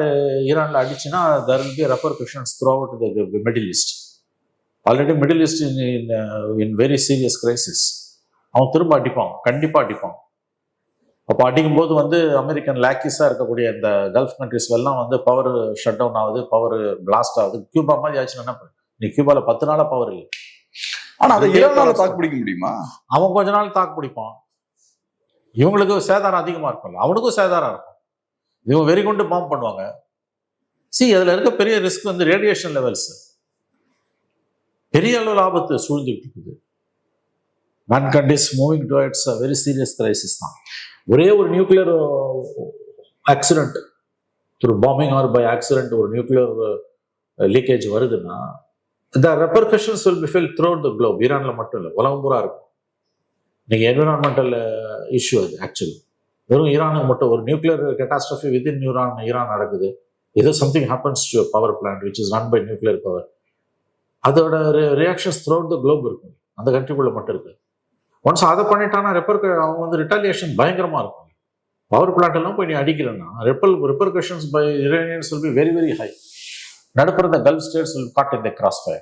ஈரான்ல அடிச்சுன்னா there will be repercussions throughout the Middle East. Already Middle East in very serious crisis. அவன் திரும்ப அடிப்பான், கண்டிப்பா அடிப்பான். அப்போ அடிக்கும்போது வந்து அமெரிக்கன் லேக்கிஸா இருக்கக்கூடிய இந்த கல்ஃப் கண்ட்ரிஸ்ல எல்லாம் வந்து பவர் ஷட் டவுன் ஆகுது, பவர் பிளாஸ்ட் ஆகுது. கியூபா மாதிரி ஆச்சுன்னா என்ன பண்ணு? நீ கியூபால 10 நாளா பவர் இல்லை. ஆனா அதை 7 நாள் தாக்கு பிடிக்க முடியுமா? அவன் கொஞ்ச நாள் தாக்கு பிடிப்பான். இவங்களுக்கு சேதாரம் அதிகமா இருக்கும்ல, அவனுக்கும் சேதாரம் இருக்கும். இவங்க வெறி கொண்டு பாம்பு பண்ணுவாங்க. அதுல இருக்க பெரிய ரிஸ்க் வந்து ரேடியேஷன் லெவல்ஸ் பெரிய அளவில் ஆபத்து சூழ்ந்துட்டு இருக்குது. Mankind is moving towards a very serious crisis தான். ஒரே ஒரு nuclear accident through bombing or by accident ஒரு நியூக்ளியர் லீக்கேஜ் வருதுன்னா the repercussions will be felt throughout the globe. ஈரான்ல மட்டும் இல்லை, உலகம் பூரா இருக்கும். இன்னைக்கு என்விரான்மெண்டல் இஷ்யூ அது. ஆக்சுவலி வெறும் ஈரானுக்கு மட்டும் ஒரு நியூக்ளியர் கேட்டாஸ்ட்ரஃபி வித்தின் ஈரான் நடக்குது. ஏதோ something happens to power plant which is run by nuclear power. அதோட ரியாக்ஷன்ஸ் த்ரூஅவுட் த குளோப் இருக்கும். அந்த கண்ட்ரிக்குள்ள மட்டும் இருக்கு. ஒன்ஸ் அதை பண்ணிட்டானா அவங்க வந்து ரிட்டாலியேஷன் பயங்கரமா இருக்கும். பவர் பிளான்ட் எல்லாம் போய் நீ அடிக்கலன்னா repercussions by Iranians will be very very high. நடுப்புற the Gulf states will caught in the crossfire.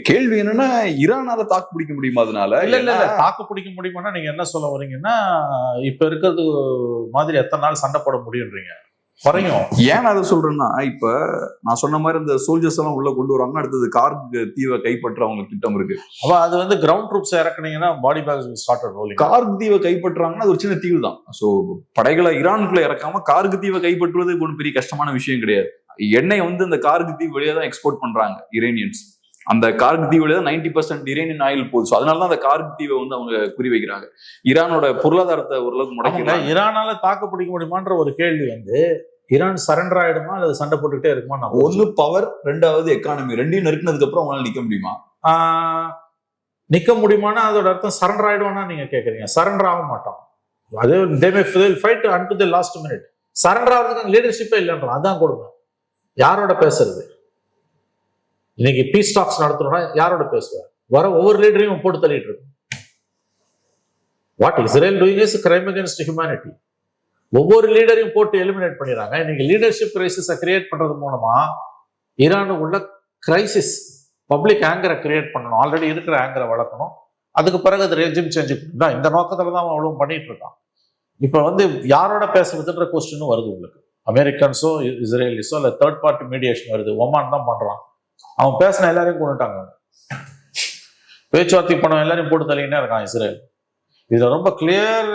கேள்வி என்னன்னா ஈரானால தாக்கு பிடிக்க முடியுமா? அதனால இல்ல தாக்கு பிடிக்க முடியுமானா நீங்க என்ன சொல்ல வரீங்கன்னா இப்ப இருக்கிறது மாதிரி எத்தனை நாள் சண்டை போட முடியுன்றீங்க? குறையும். ஏன் அதை சொல்றேன்னா இப்ப நான் சொன்ன மாதிரி இந்த சோல்ஜர்ஸ் எல்லாம் உள்ள கொண்டு வராங்க. அடுத்தது கார்க் தீவை கைப்பற்ற அவங்களுக்கு திட்டம் இருக்கு. அப்ப அது வந்து கிரவுண்ட் ட்ரூப்ஸ் இறக்குனீங்கன்னா பாடி பேக்ஸ் ஸ்டார்டட் ரோலிங். கார்க் தீவை கைப்பற்றாங்கன்னா அது ஒரு சின்ன தீவு தான். சோ படைகளை ஈரானுக்குள்ள இறக்காம கார்க் தீவை கைப்பற்றுவது ஒன்றும் பெரிய கஷ்டமான விஷயம் கிடையாது. எண்ணெய் வந்து இந்த கார்க் தீவு வழியா தான் எக்ஸ்போர்ட் பண்றாங்க ஈரானியன்ஸ். அந்த கார்க் தீவு வழியா 90% ஈரானியன் ஆயில் போகுது. ஸோ அதனாலதான் அந்த கார்க் தீவை வந்து அவங்க குறி வைக்கிறாங்க. ஈரானோட பொருளாதாரத்தை ஓரளவுக்கு முடக்கிறாங்க. ஈரானால தாக்கு பிடிக்க முடியுமான்ற ஒரு கேள்வி வந்து ஈரான் சரண்டர் ஆயிடுமா அல்லது சண்டை போட்டுக்கிட்டே இருக்குமா? ஒன்னு பவர், ரெண்டாவது எக்கானமி. ரெண்டையும் நெருக்கினதுக்கு அப்புறம் அவங்களால நிக்க முடியுமா? நிக்க முடியுமானா அதோட அர்த்தம் சரண்டர் ஆயிடுவானா நீங்க கேக்குறீங்க. சரண்டர் ஆக மாட்டான். அதே they will fight until the last minute. Surrender ஆகிறதுக்கு லீடர்ஷிப்பே இல்லைன்றான். அதான் கொடுமை. யாரோட பேசுறது? இன்னைக்கு பீஸ் டாக்ஸ் நடத்தணும்னா யாரோட பேசுவார்? வர ஒவ்வொரு லீடரையும் போட்டு தள்ளிட்டு இருக்கு. What Israel doing is crime against humanity. ஒவ்வொரு லீடரையும் போட்டு எலிமினேட் பண்ணிடுறாங்க. இன்னைக்கு லீடர்ஷிப் கிரைசிஸை கிரியேட் பண்றது மூலமா ஈரானுக்கு உள்ள கிரைசிஸ் பப்ளிக் ஆங்கரை கிரியேட் பண்ணணும். ஆல்ரெடி இருக்கிற ஆங்கரை வளர்க்கணும். அதுக்கு பிறகு அது ரெஜிம் சேஞ்ச் தான். இந்த நோக்கத்துல தான் அவ்வளவு பண்ணிட்டு இருக்கான். இப்ப வந்து யாரோட பேசுறதுன்ற கொஸ்டினும் வருது உங்களுக்கு. அமெரிக்கன்ஸோ இஸ்ரேலிஸோ இல்ல தேர்ட் பார்ட்டி மீடியேஷன் வருது. ஒமான் தான் பண்றான். அவன் பேசின எல்லாரையும் கொண்டுட்டாங்க. பேச்சுவார்த்தை பண்ண எல்லாரையும் போட்டு தள்ளினே இருக்கான் இஸ்ரேல். இதுல ரொம்ப கிளியர்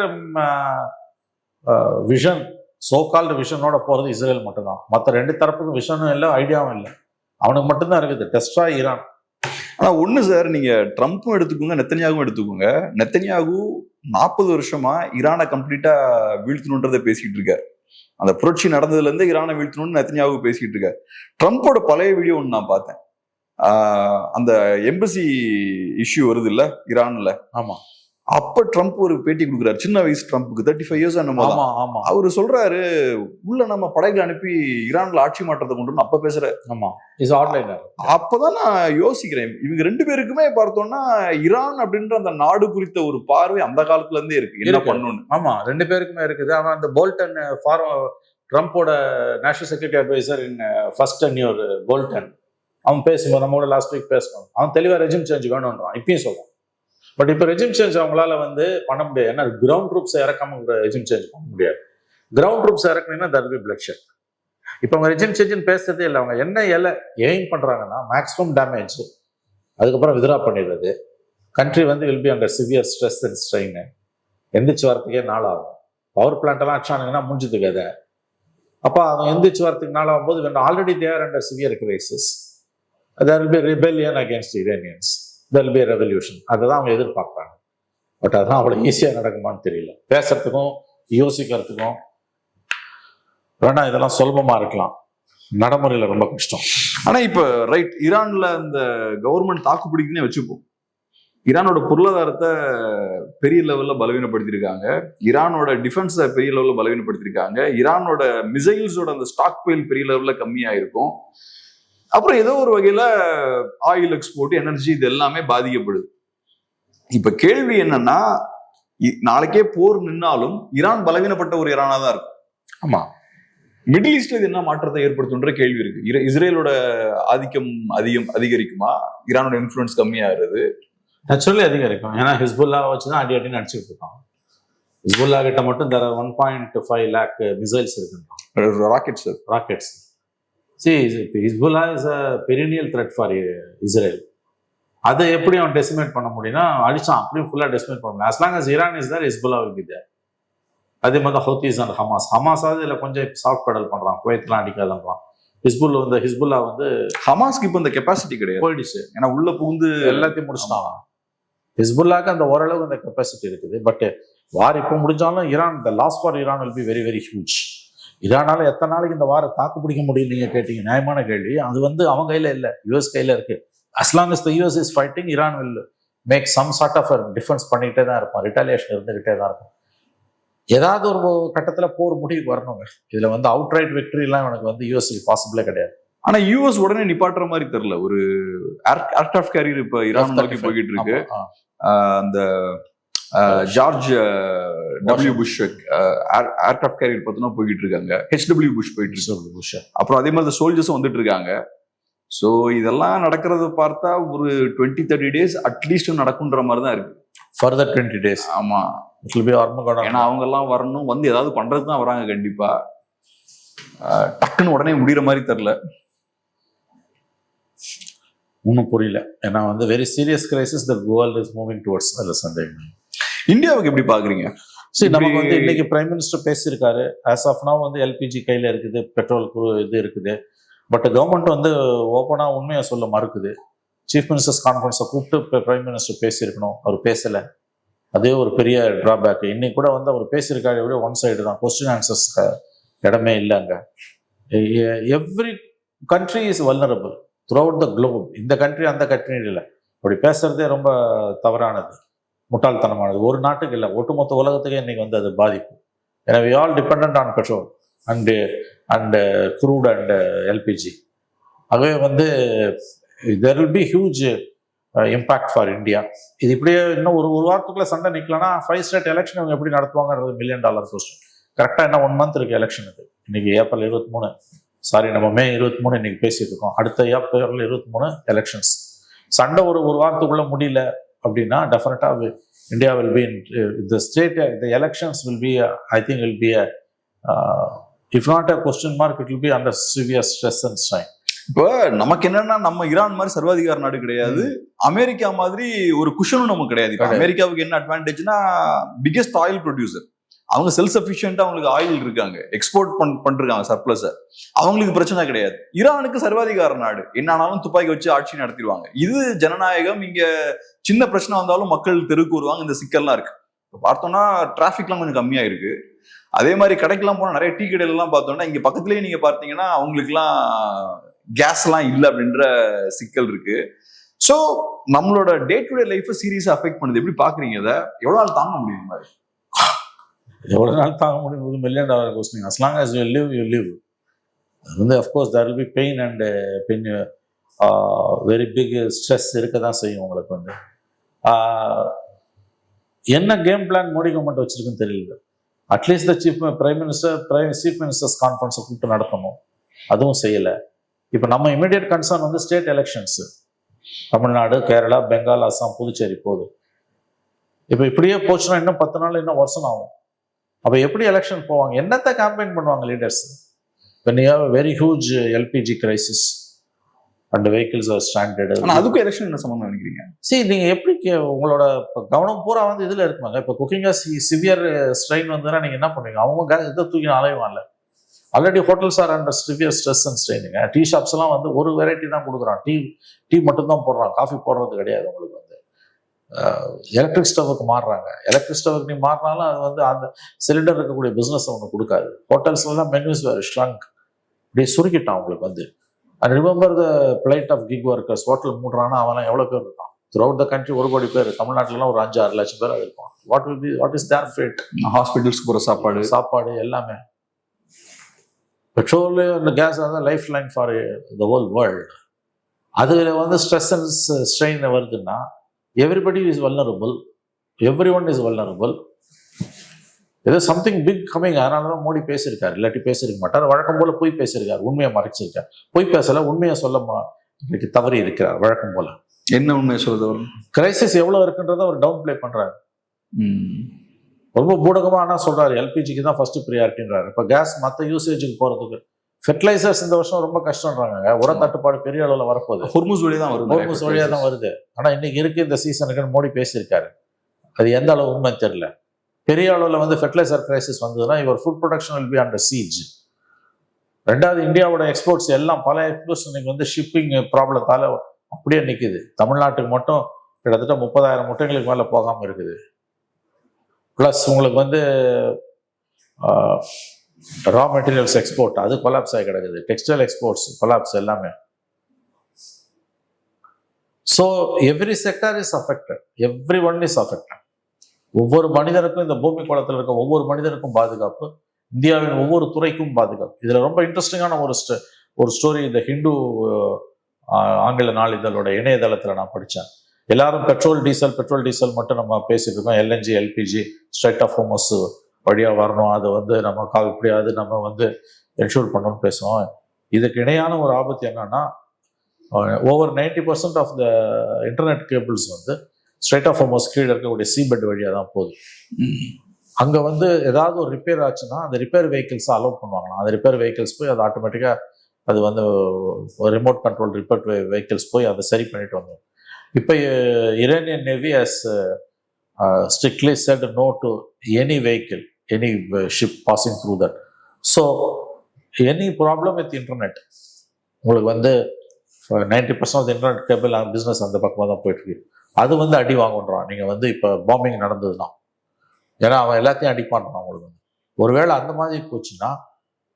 விஷன், சோகால்டு விஷனோட போறது இஸ்ரேல் மட்டும்தான். மற்ற ரெண்டு தரப்புக்கும் விஷனும் இல்லை, ஐடியாவும் இல்லை. அவனுக்கு மட்டும்தான் இருக்குது டெஸ்ட்ராய் ஈரான். ஆனா ஒண்ணு சார், நீங்க ட்ரம்ப்பும் எடுத்துக்கோங்க, நெத்தன்யாகும் எடுத்துக்கோங்க. நெத்தன்யாகு 40 வருஷமா ஈரானை கம்ப்ளீட்டா வீழ்த்தணுன்றதை பேசிட்டு இருக்காரு. அந்த புரட்சி நடந்ததுல இருந்து ஈரானை வீழ்த்தணும்னு நெத்தன்யாகு பேசிட்டு இருக்காரு. ட்ரம்ப்போட பழைய வீடியோ ஒன்று நான் பார்த்தேன். அந்த எம்பசி இஷ்யூ வருது இல்ல ஈரான்ல. ஆமா. அப்ப ட்ரம்ப் ஒரு பேட்டி கொடுக்குறாரு. சின்ன வயசு ட்ரம்ப்புக்கு 35 இயர்ஸ் அவரு சொல்றாரு, உள்ள நம்ம படைகளை அனுப்பி ஈரான்ல ஆட்சி மாற்றத்தை கொண்டு அப்ப பேசுறாரு. அப்பதான் நான் யோசிக்கிறேன், இவங்க ரெண்டு பேருக்குமே பார்த்தோம்னா ஈரான் அப்படின்ற அந்த நாடு குறித்த ஒரு பார்வை அந்த காலத்துல இருந்தே இருக்கு. என்ன பண்ணணும்? ஆமா, ரெண்டு பேருக்குமே இருக்குது. அவன் அந்த போல்டன் ட்ரம்ப்போட national security advisor in first tenure Bolton, அவன் பேசும்போது நம்மளோட லாஸ்ட் வீக் பேசணும், அவன் தெளிவாக ரெஜிம் சேஞ்ச் வேணும்ன்றான், இப்பயும் சொல்றான். பட் இப்போ ரெஜிம் சேஞ்ச் அவங்களால பண்ண முடியாது. ஏன்னா கிரவுண்ட் ட்ரூப்ஸ் இறக்காம ரெஜிம் சேஞ்ச் பண்ண முடியாது. கிரவுண்ட் ட்ரூப்ஸ் இறக்குனீங்கன்னா தர் பி பிளட் ஷெட். இப்போ அவங்க ரெஜிம் சேஞ்சுன்னு பேசுறதே இல்லை. அவங்க என்ன எய்ம் பண்றாங்கன்னா மேக்ஸிமம் டேமேஜ், அதுக்கப்புறம் வித்ரா பண்ணிடுறது. Country will be under severe stress and strain. எந்திரிச்சு வரத்துக்கே நாள் ஆகும். பவர் பிளான்ட் எல்லாம் அடிச்சானுங்கன்னா முடிஞ்சதுக்கு அதை. அப்போ அவன் எந்திரிச்சு வரத்துக்கு நாள் ஆகும்போது already there under severe crisis, there will be rebellion against Iranians, there will be a revolution. அதுதான் அவங்க எதிர்பார்க்குறாங்க. பட் அதுதான் அவ்வளோ ஈஸியாக நடக்குமான்னு தெரியல. பேசுறதுக்கும் யோசிக்கிறதுக்கும் வேணா இதெல்லாம் சுலபமா இருக்கலாம், நடைமுறையில் ரொம்ப கஷ்டம். ஆனா இப்ப ரைட், ஈரான்ல இந்த கவர்மெண்ட் தாக்கு பிடிக்குன்னே வச்சுப்போம். ஈரானோட பொருளாதாரத்தை பெரிய லெவல்ல பலவீனப்படுத்திருக்காங்க, ஈரானோட டிஃபென்ஸை பெரிய லெவல்ல பலவீனப்படுத்திருக்காங்க, ஈரானோட மிசைல்ஸோட அந்த ஸ்டாக் பைல் பெரிய லெவல்ல கம்மியாயிருக்கும். அப்புறம் ஏதோ ஒரு வகையில ஆயில் எக்ஸ்போர்ட், எனர்ஜி, இது எல்லாமே பாதிக்கப்படுது. இப்ப கேள்வி என்னன்னா, நாளைக்கே போர் நின்னாலும் ஈரான் பலவீனப்பட்ட ஒரு ஈரானா தான் இருக்கும். ஆமா, மிடில் ஈஸ்ட்ல இது என்ன மாற்றத்தை ஏற்படுத்தும்ன்ற கேள்வி இருக்கு. இஸ்ரேலோட ஆதிக்கம் அதிகரிக்குமா? ஈரானோட இன்ஃபுளுன்ஸ் கம்மியாகிறது நேச்சுரலி அதிகரிக்கும். ஏன்னா ஹிஸ்புல்லா வச்சுதான் அடின்னு அடிச்சுட்டு இருக்கான். ஹிஸ்புல்லா கிட்ட மட்டும் 1.5 lakh மிசைல்ஸ் இருக்குன்றான், rockets. See, Hezbollah is a perennial threat for Israel. அதை எப்படி அவன் டெசிமேட் பண்ண முடியும்னா, அடிச்சான் அப்படியும் ஃபுல்லாக டெசிமேட் பண்ண முடியும். as long as Iran is there, Hezbollah will be there. அதே மாதிரி ஹவுத்திஸ் அண்ட் ஹமாஸாவது இதில் கொஞ்சம் சாஃப்ட் பெடல் பண்ணுறான், குவைத்லாம் அடிக்காதன்றான். ஹிஸ்புல்லா ஹமாஸ்க்கு இப்போ இந்த கெப்பாசிட்டி கிடையாது, போயிடுச்சு. ஏன்னா உள்ள புகுந்து எல்லாத்தையும் முடிச்சுட்டான். ஹிஸ்புல்லாக்கு அந்த ஓரளவுக்கு அந்த கெப்பாசிட்டி இருக்குது. பட் வார் இப்போ முடிஞ்சாலும் Iran, the loss for Iran will be very very huge. ஈரானால எத்தனை நாளைக்கு இந்த வாரை தாக்கு பிடிக்க முடியும் நீங்க கேட்டீங்க, நியாயமான கேள்வி. அது அவங்க கையில இல்லை, யுஎஸ் கையில இருக்கு. as long as the US is fighting, Iran will make some sort of a defense பண்ணிட்டே தான் இருக்கும், ரிட்டாலியேஷன் இருந்துகிட்டே தான் இருக்கும். ஏதாவது ஒரு கட்டத்துல போர் முடிவுக்கு வரணுங்க. இதுல அவுட்ரைட் விக்டரி எல்லாம் எனக்கு யுஎஸ் பாசிபிளே கிடையாது. ஆனா யூஎஸ் உடனே நிப்பாட்டுற மாதிரி தெரியல. ஒரு ஏர்கிராஃப்ட் கேரியர் இப்ப ஈரான் நோக்கி போய்கிட்டு இருக்கு. அந்த George W Bush aircraft carrier பார்த்தோன்னா போய்கிட்டு இருக்காங்க. ஹெச்டபிள்யூ புஷ் போயிட்டு இருக்கு. அப்புறம் அதே மாதிரி சோல்ஜர்ஸும் வந்துட்டு இருக்காங்க. ஸோ இதெல்லாம் நடக்கிறத பார்த்தா ஒரு 20-30 days அட்லீஸ்ட் நடக்குன்ற மாதிரி தான் இருக்கு. Further 20 days. ஆமா, ஏன்னா அவங்க எல்லாம் வரணும், ஏதாவது பண்றது தான் வராங்க. கண்டிப்பா டக்குன்னு உடனே முடிகிற மாதிரி தெரியல. ஒன்றும் புரியல. ஏன்னா very serious crisis the world is moving towards. அதில் சந்தேகம். இந்தியாவுக்கு எப்படி பாக்குறீங்க? சரி, நமக்கு இன்னைக்கு பிரைம் மினிஸ்டர் பேசியிருக்காரு. ஆஸ் ஆஃப் நவ் எல்பிஜி கையில இருக்குது, பெட்ரோல் இது இருக்குது. பட் கவர்மெண்ட் ஓப்பனா உண்மையை சொல்ல மறுக்குது. சீஃப் மினிஸ்டர்ஸ் கான்ஃபரன்ஸை கூப்பிட்டு பிரைம் மினிஸ்டர் பேசியிருக்கணும், அவர் பேசலை. அதே ஒரு பெரிய டிராபேக். இன்னைக்கு கூட அவர் பேசியிருக்காரு, எப்படியோ ஒன் சைடு தான், கொஸ்டின் ஆன்சர்ஸ் இடமே இல்லை அங்கே. Every country is vulnerable through out the Globe. இந்த கண்ட்ரி அந்த கண்ட்ரி இல்லை. அப்படி பேசுறதே ரொம்ப தவறானது, முட்டாள்தனமானது. ஒரு நாட்டுக்கு இல்லை, ஒட்டுமொத்த உலகத்துக்கே இன்னைக்கு அது பாதிப்பு. ஏன்னா we all dependent on petrol and crude and LPG. ஆகவே there will be huge impact for India. இது இப்படியே இன்னும் ஒரு வாரத்துக்குள்ள சண்டை நிற்கலன்னா 5 state எலெக்ஷன் அவங்க எப்படி நடத்துவாங்கன்றது $1 million கொஸ்டின். கரெக்டாக என்ன 1 month இருக்கு எலெக்ஷனுக்கு. இன்னைக்கு ஏப்ரல் 23, சாரி நம்ம மே 23 இன்னைக்கு பேசிட்டு இருக்கோம். அடுத்த ஏப்ரல் 23 எலெக்ஷன்ஸ். சண்டை ஒரு வாரத்துக்குள்ள முடியல அப்படின்னா டெஃபினட்டா India will be the state, the elections will be, I think will be if not a question mark, it will be under severe stress and strain. இப்போ நமக்கு என்னன்னா, நம்ம ஈரான் மாதிரி சர்வாதிகார நாடு கிடையாது, அமெரிக்கா மாதிரி ஒரு குஷனும் நமக்கு கிடையாது. அமெரிக்காவுக்கு என்ன அட்வான்டேஜ்னா, பிகெஸ்ட் ஆயில் ப்ரொடியூசர், அவங்க செல்ஃப் சஃபிஷியன்ட்டா அவங்களுக்கு ஆயில் இருக்காங்க, எக்ஸ்போர்ட் பண்ணிருக்காங்க சர்ப்ளஸ். அவங்களுக்கு பிரச்சனை கிடையாது. ஈரானுக்கு சர்வாதிகார நாடு, என்ன ஆனாலும் துப்பாக்கி வச்சு ஆட்சி நடத்திடுவாங்க. இது ஜனநாயகம். இங்க சின்ன பிரச்சனை வந்தாலும் மக்கள் தெருக்கு வருவாங்க. இந்த சிக்கல்லாம் இருக்கு. இப்போ பார்த்தோம்னா டிராஃபிக்லாம் கொஞ்சம் கம்மியா இருக்கு. அதே மாதிரி கடைக்கெல்லாம் போனா நிறைய டீ கடையிலாம் பார்த்தோம்னா இங்க பக்கத்துலயே நீங்க பார்த்தீங்கன்னா அவங்களுக்குலாம் கேஸ் எல்லாம் இல்லை அப்படின்ற சிக்கல் இருக்கு. ஸோ நம்மளோட டே டு டே லைஃப் சீரியஸா அஃபெக்ட் பண்ணுது. எப்படி பாக்குறீங்க? இதை எவ்வளவு நாள் தாங்க முடியும்? மாதிரி எவ்வளவு நாள் தாங்க முடியும்? $1 million question. as long as you live, you live. of course there will be pain and very big stress இருக்க தான் செய்யும் உங்களுக்கு. என்ன கேம் பிளான் மோடி கவர்மெண்ட் வச்சிருக்குன்னு தெரியல. அட்லீஸ்ட் த சீஃப் மினிஸ்டர்ஸ் கான்ஃபரன்ஸை கூப்பிட்டு நடத்தணும், அதுவும் செய்யலை. இப்போ நம்ம இமீடியட் கன்சர்ன் வந்து ஸ்டேட் எலெக்ஷன்ஸு, தமிழ்நாடு, கேரளா, பெங்கால், அஸ்ஸாம், புதுச்சேரி போகுது. இப்போ இப்படியே போச்சுன்னா இன்னும் 10 நாள் இன்னும் வருஷம் ஆகும். அப்போ எப்படி எலெக்ஷன் போவாங்க? என்னத்தை கேம்பெயின் பண்ணுவாங்க leaders? when you have a very huge LPG crisis and the vehicles are stranded. ஆனால் அதுக்கும் எலெக்ஷன் என்ன சம்பந்தம் நினைக்கிறீங்க? நீங்கள் எப்படி உங்களோட கவனம் பூரா வந்து இதில் இருக்குமாங்க. இப்போ குக்கிங்காக சிவியர் ஸ்ட்ரெயின் வந்ததுன்னா நீங்கள் என்ன பண்ணுவீங்க? அவங்க இதை தூக்கி அலைவான்ல. Already hotels are under severe stress and ஸ்ட்ரெயினுங்க. டீ ஷாப்ஸ் எல்லாம் வந்து ஒரு வெரைட்டி தான் கொடுக்குறான், டீ மட்டும் தான் போடுறான், காஃபி போடுறது கிடையாது. உங்களுக்கு வந்து எலக்ட்ரிக் ஸ்டவ்வுக்கு மாறுறாங்க. எலக்ட்ரிக் ஸ்டவ்வுக்கு நீ மாறினாலும் அது வந்து அந்த சிலிண்டர் இருக்கக்கூடிய பிஸ்னஸ் ஒன்று கொடுக்காது. ஹோட்டல்ஸ்லாம் மெனுஸ் வேறு ஸ்ட்ராங் அப்படியே சுருக்கிட்டான் உங்களுக்கு வந்து. And remember the plight of gig workers. Hotel மூடுறான்னா அவெல்லாம் எவ்வளோ பேர் இருக்கான்? த்ரூ அவுட் த கண்ட்ரி 1 கோடி பேர். தமிழ்நாட்டிலலாம் ஒரு 5-6 லட்சம் பேர் அது இருக்கும். What is their fate? ஹாஸ்பிட்டல்ஸ்க்கு போகிற சாப்பாடு எல்லாமே. பெட்ரோல் இந்த கேஸ் தான் life line for the whole world. அதில் வந்து ஸ்ட்ரெஸ் அண்ட் ஸ்ட்ரெயின் வருதுன்னா everybody is vulnerable, every one is vulnerable. ஏதோ சம்திங் பிக் கமிங். அதனால தான் மோடி பேசியிருக்காரு, இல்லாட்டி பேசியிருக்க மாட்டார். வழக்கம் போல போய் பேசியிருக்காரு, உண்மையை மறைச்சிருக்காரு. போய் பேசல, உண்மையை சொல்ல இன்னைக்கு தவறி இருக்கிறார் வழக்கம் போல. என்ன உண்மையை சொல்றது? கிரைசிஸ் எவ்வளோ இருக்குன்றத அவர் டவுன் பிளே பண்றாரு. ரொம்ப பூடகமா ஆனால் சொல்றாரு எல்பிஜிக்கு தான் ஃபர்ஸ்ட் ப்ரியாரிட்டின்றாரு. இப்போ கேஸ் மற்ற யூசேஜுக்கு போறதுக்கு ஃபெர்டிலைசர்ஸ் இந்த வருஷம் ரொம்ப கஷ்டம்ன்றாங்க. உர தட்டுப்பாடு பெரிய அளவில் வரப்போகுது. ஹொர்முஸ் வழியாக தான் வருது. ஹொர்முஸ் வழியாக தான் வருது. ஆனால் இன்னைக்கு இருக்கு இந்த சீசனுக்குன்னு மோடி பேசியிருக்காரு. அது எந்த அளவு உண்மை தெரியல. பெரிய அளவில் வந்து ஃபெர்டிலைசர் கிரைசிஸ் வந்ததுன்னா இவர் food production will be under siege. ரெண்டாவது, இந்தியாவோட எக்ஸ்போர்ட்ஸ் எல்லாம் பல எக்ஸ்போர்ட்ஸ் இன்னைக்கு வந்து ஷிப்பிங் ப்ராப்ளத்தால அப்படியே நிற்குது. தமிழ்நாட்டுக்கு மட்டும் கிட்டத்தட்ட 30,000 முட்டைங்களுக்கு மேலே போகாமல் இருக்குது. ப்ளஸ் உங்களுக்கு வந்து ரா மெட்டீரியல்ஸ் எக்ஸ்போர்ட் அது கொலாப்ஸ் ஆகி கிடக்குது. டெக்ஸ்டைல் எக்ஸ்போர்ட்ஸ் கொலாப்ஸ் எல்லாமே. So every sector is affected, every one is affected. ஒவ்வொரு மனிதனுக்கும், இந்த பூமி குளத்தில் இருக்க ஒவ்வொரு மனிதனுக்கும் பாதுகாப்பு, இந்தியாவின் ஒவ்வொரு துறைக்கும் பாதுகாப்பு. இதுல ரொம்ப இன்ட்ரெஸ்டிங்கான ஒரு ஸ்டோரி இந்த ஹிந்து ஆங்கில நாளிதழோட இணையதளத்துல நான் படித்தேன். எல்லாரும் பெட்ரோல் டீசல் மட்டும் நம்ம பேசிட்டு இருக்கோம். LNG, LPG, strait of Hormuz வழியா வரணும், அதை வந்து நம்ம எப்படியாவது நம்ம வந்து என்ஷூர் பண்ணணும்னு பேசுவோம். இதுக்கு இணையான ஒரு ஆபத்து என்னன்னா, over 90% of the internet cables வந்து ஸ்ட்ரைட் ஆஃப் ஹோர்முஸ் கீழே இருக்கக்கூடிய சீபெட் வழியாக தான் போகுது. அங்கே வந்து ஏதாவது ஒரு ரிப்பேர் ஆச்சுன்னா அந்த ரிப்பேர் வெஹிக்கிள்ஸை அலோவ் பண்ணுவாங்களாம். அந்த ரிப்பேர் வெஹிக்கிள்ஸ் போய் அது ஆட்டோமேட்டிக்காக அது வந்து ரிமோட் கண்ட்ரோல் ரிப்பேர் வெஹிக்கிள்ஸ் போய் அதை சரி பண்ணிட்டு வந்தோம். இப்போ Iranian Navy has strictly said no to any vehicle, any ship passing through that. So any problem with internet, உங்களுக்கு வந்து 90% ஆஃப் இன்டர்நெட் கேபிள் பிஸ்னஸ் அந்த பக்கமாக தான் போயிட்டுருக்கு. அது வந்து அடி வாங்குன்றான். நீங்கள் வந்து இப்போ பாம்பிங் நடந்ததுன்னா, ஏன்னா அவன் எல்லாத்தையும் அடி பண்ணுறான். உங்களுக்கு வந்து ஒருவேளை அந்த மாதிரி போச்சுன்னா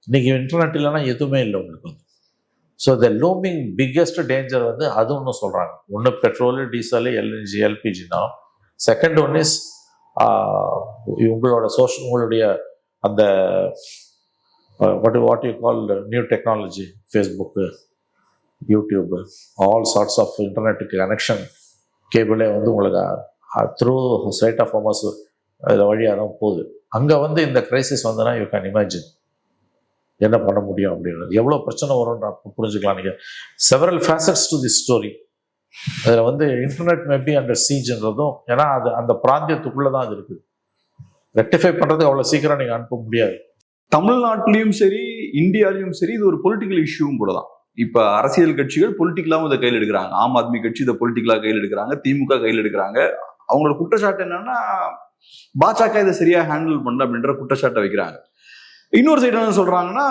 இன்னைக்கு இன்டர்நெட் இல்லைன்னா எதுவுமே இல்லை உங்களுக்கு வந்து. So the looming biggest danger வந்து அது ஒன்று சொல்கிறாங்க. ஒன்று பெட்ரோலு, டீசலு, எல்என்ஜி, எல்பிஜினா. செகண்ட் ஒன் இஸ் உங்களுடைய அந்த what you call new technology, Facebook, YouTube, all sorts of இன்டர்நெட்டுக்கு கனெக்ஷன் கேபிளே வந்து உங்களுக்கு த்ரூ ஸ்ட்ரைட் ஆஃப் ஹோர்முஸ் அதில் வழியாக தான் போகுது. அங்கே வந்து இந்த கிரைசிஸ் வந்ததுன்னா யூ கேன் இமேஜின் என்ன பண்ண முடியும் அப்படின்றது. எவ்வளோ பிரச்சனை வரும்னு புரிஞ்சுக்கலாம். நீங்கள் several facets to the story. அதில் வந்து இன்டர்நெட் மேபி அண்டர் சீஜ்ன்றதும், ஏன்னா அது அந்த பிராந்தியத்துக்குள்ளே தான் அது இருக்குது. ரெக்டிஃபை பண்ணுறதுக்கு அவ்வளோ சீக்கிரம் நீங்கள் அனுப்ப முடியாது. தமிழ்நாட்டிலையும் சரி, இந்தியாலையும் சரி, இது ஒரு பொலிட்டிக்கல் இஷ்யூவும் கூட தான். இப்ப அரசியல் கட்சிகள் பொலிட்டிக்கலாவும் இதை கையில் எடுக்கிறாங்க. ஆம் ஆத்மி கட்சி இதை பொலிட்டிக்கலா கையில் எடுக்கிறாங்க, திமுக கையில் எடுக்கிறாங்க. அவங்களோட குற்றச்சாட்டு என்னன்னா, பாஜக இதை சரியா ஹேண்டில் பண்ணல அப்படின்ற குற்றச்சாட்டை வைக்கிறாங்க. இன்னொரு சைடு என்ன சொல்றாங்கன்னா,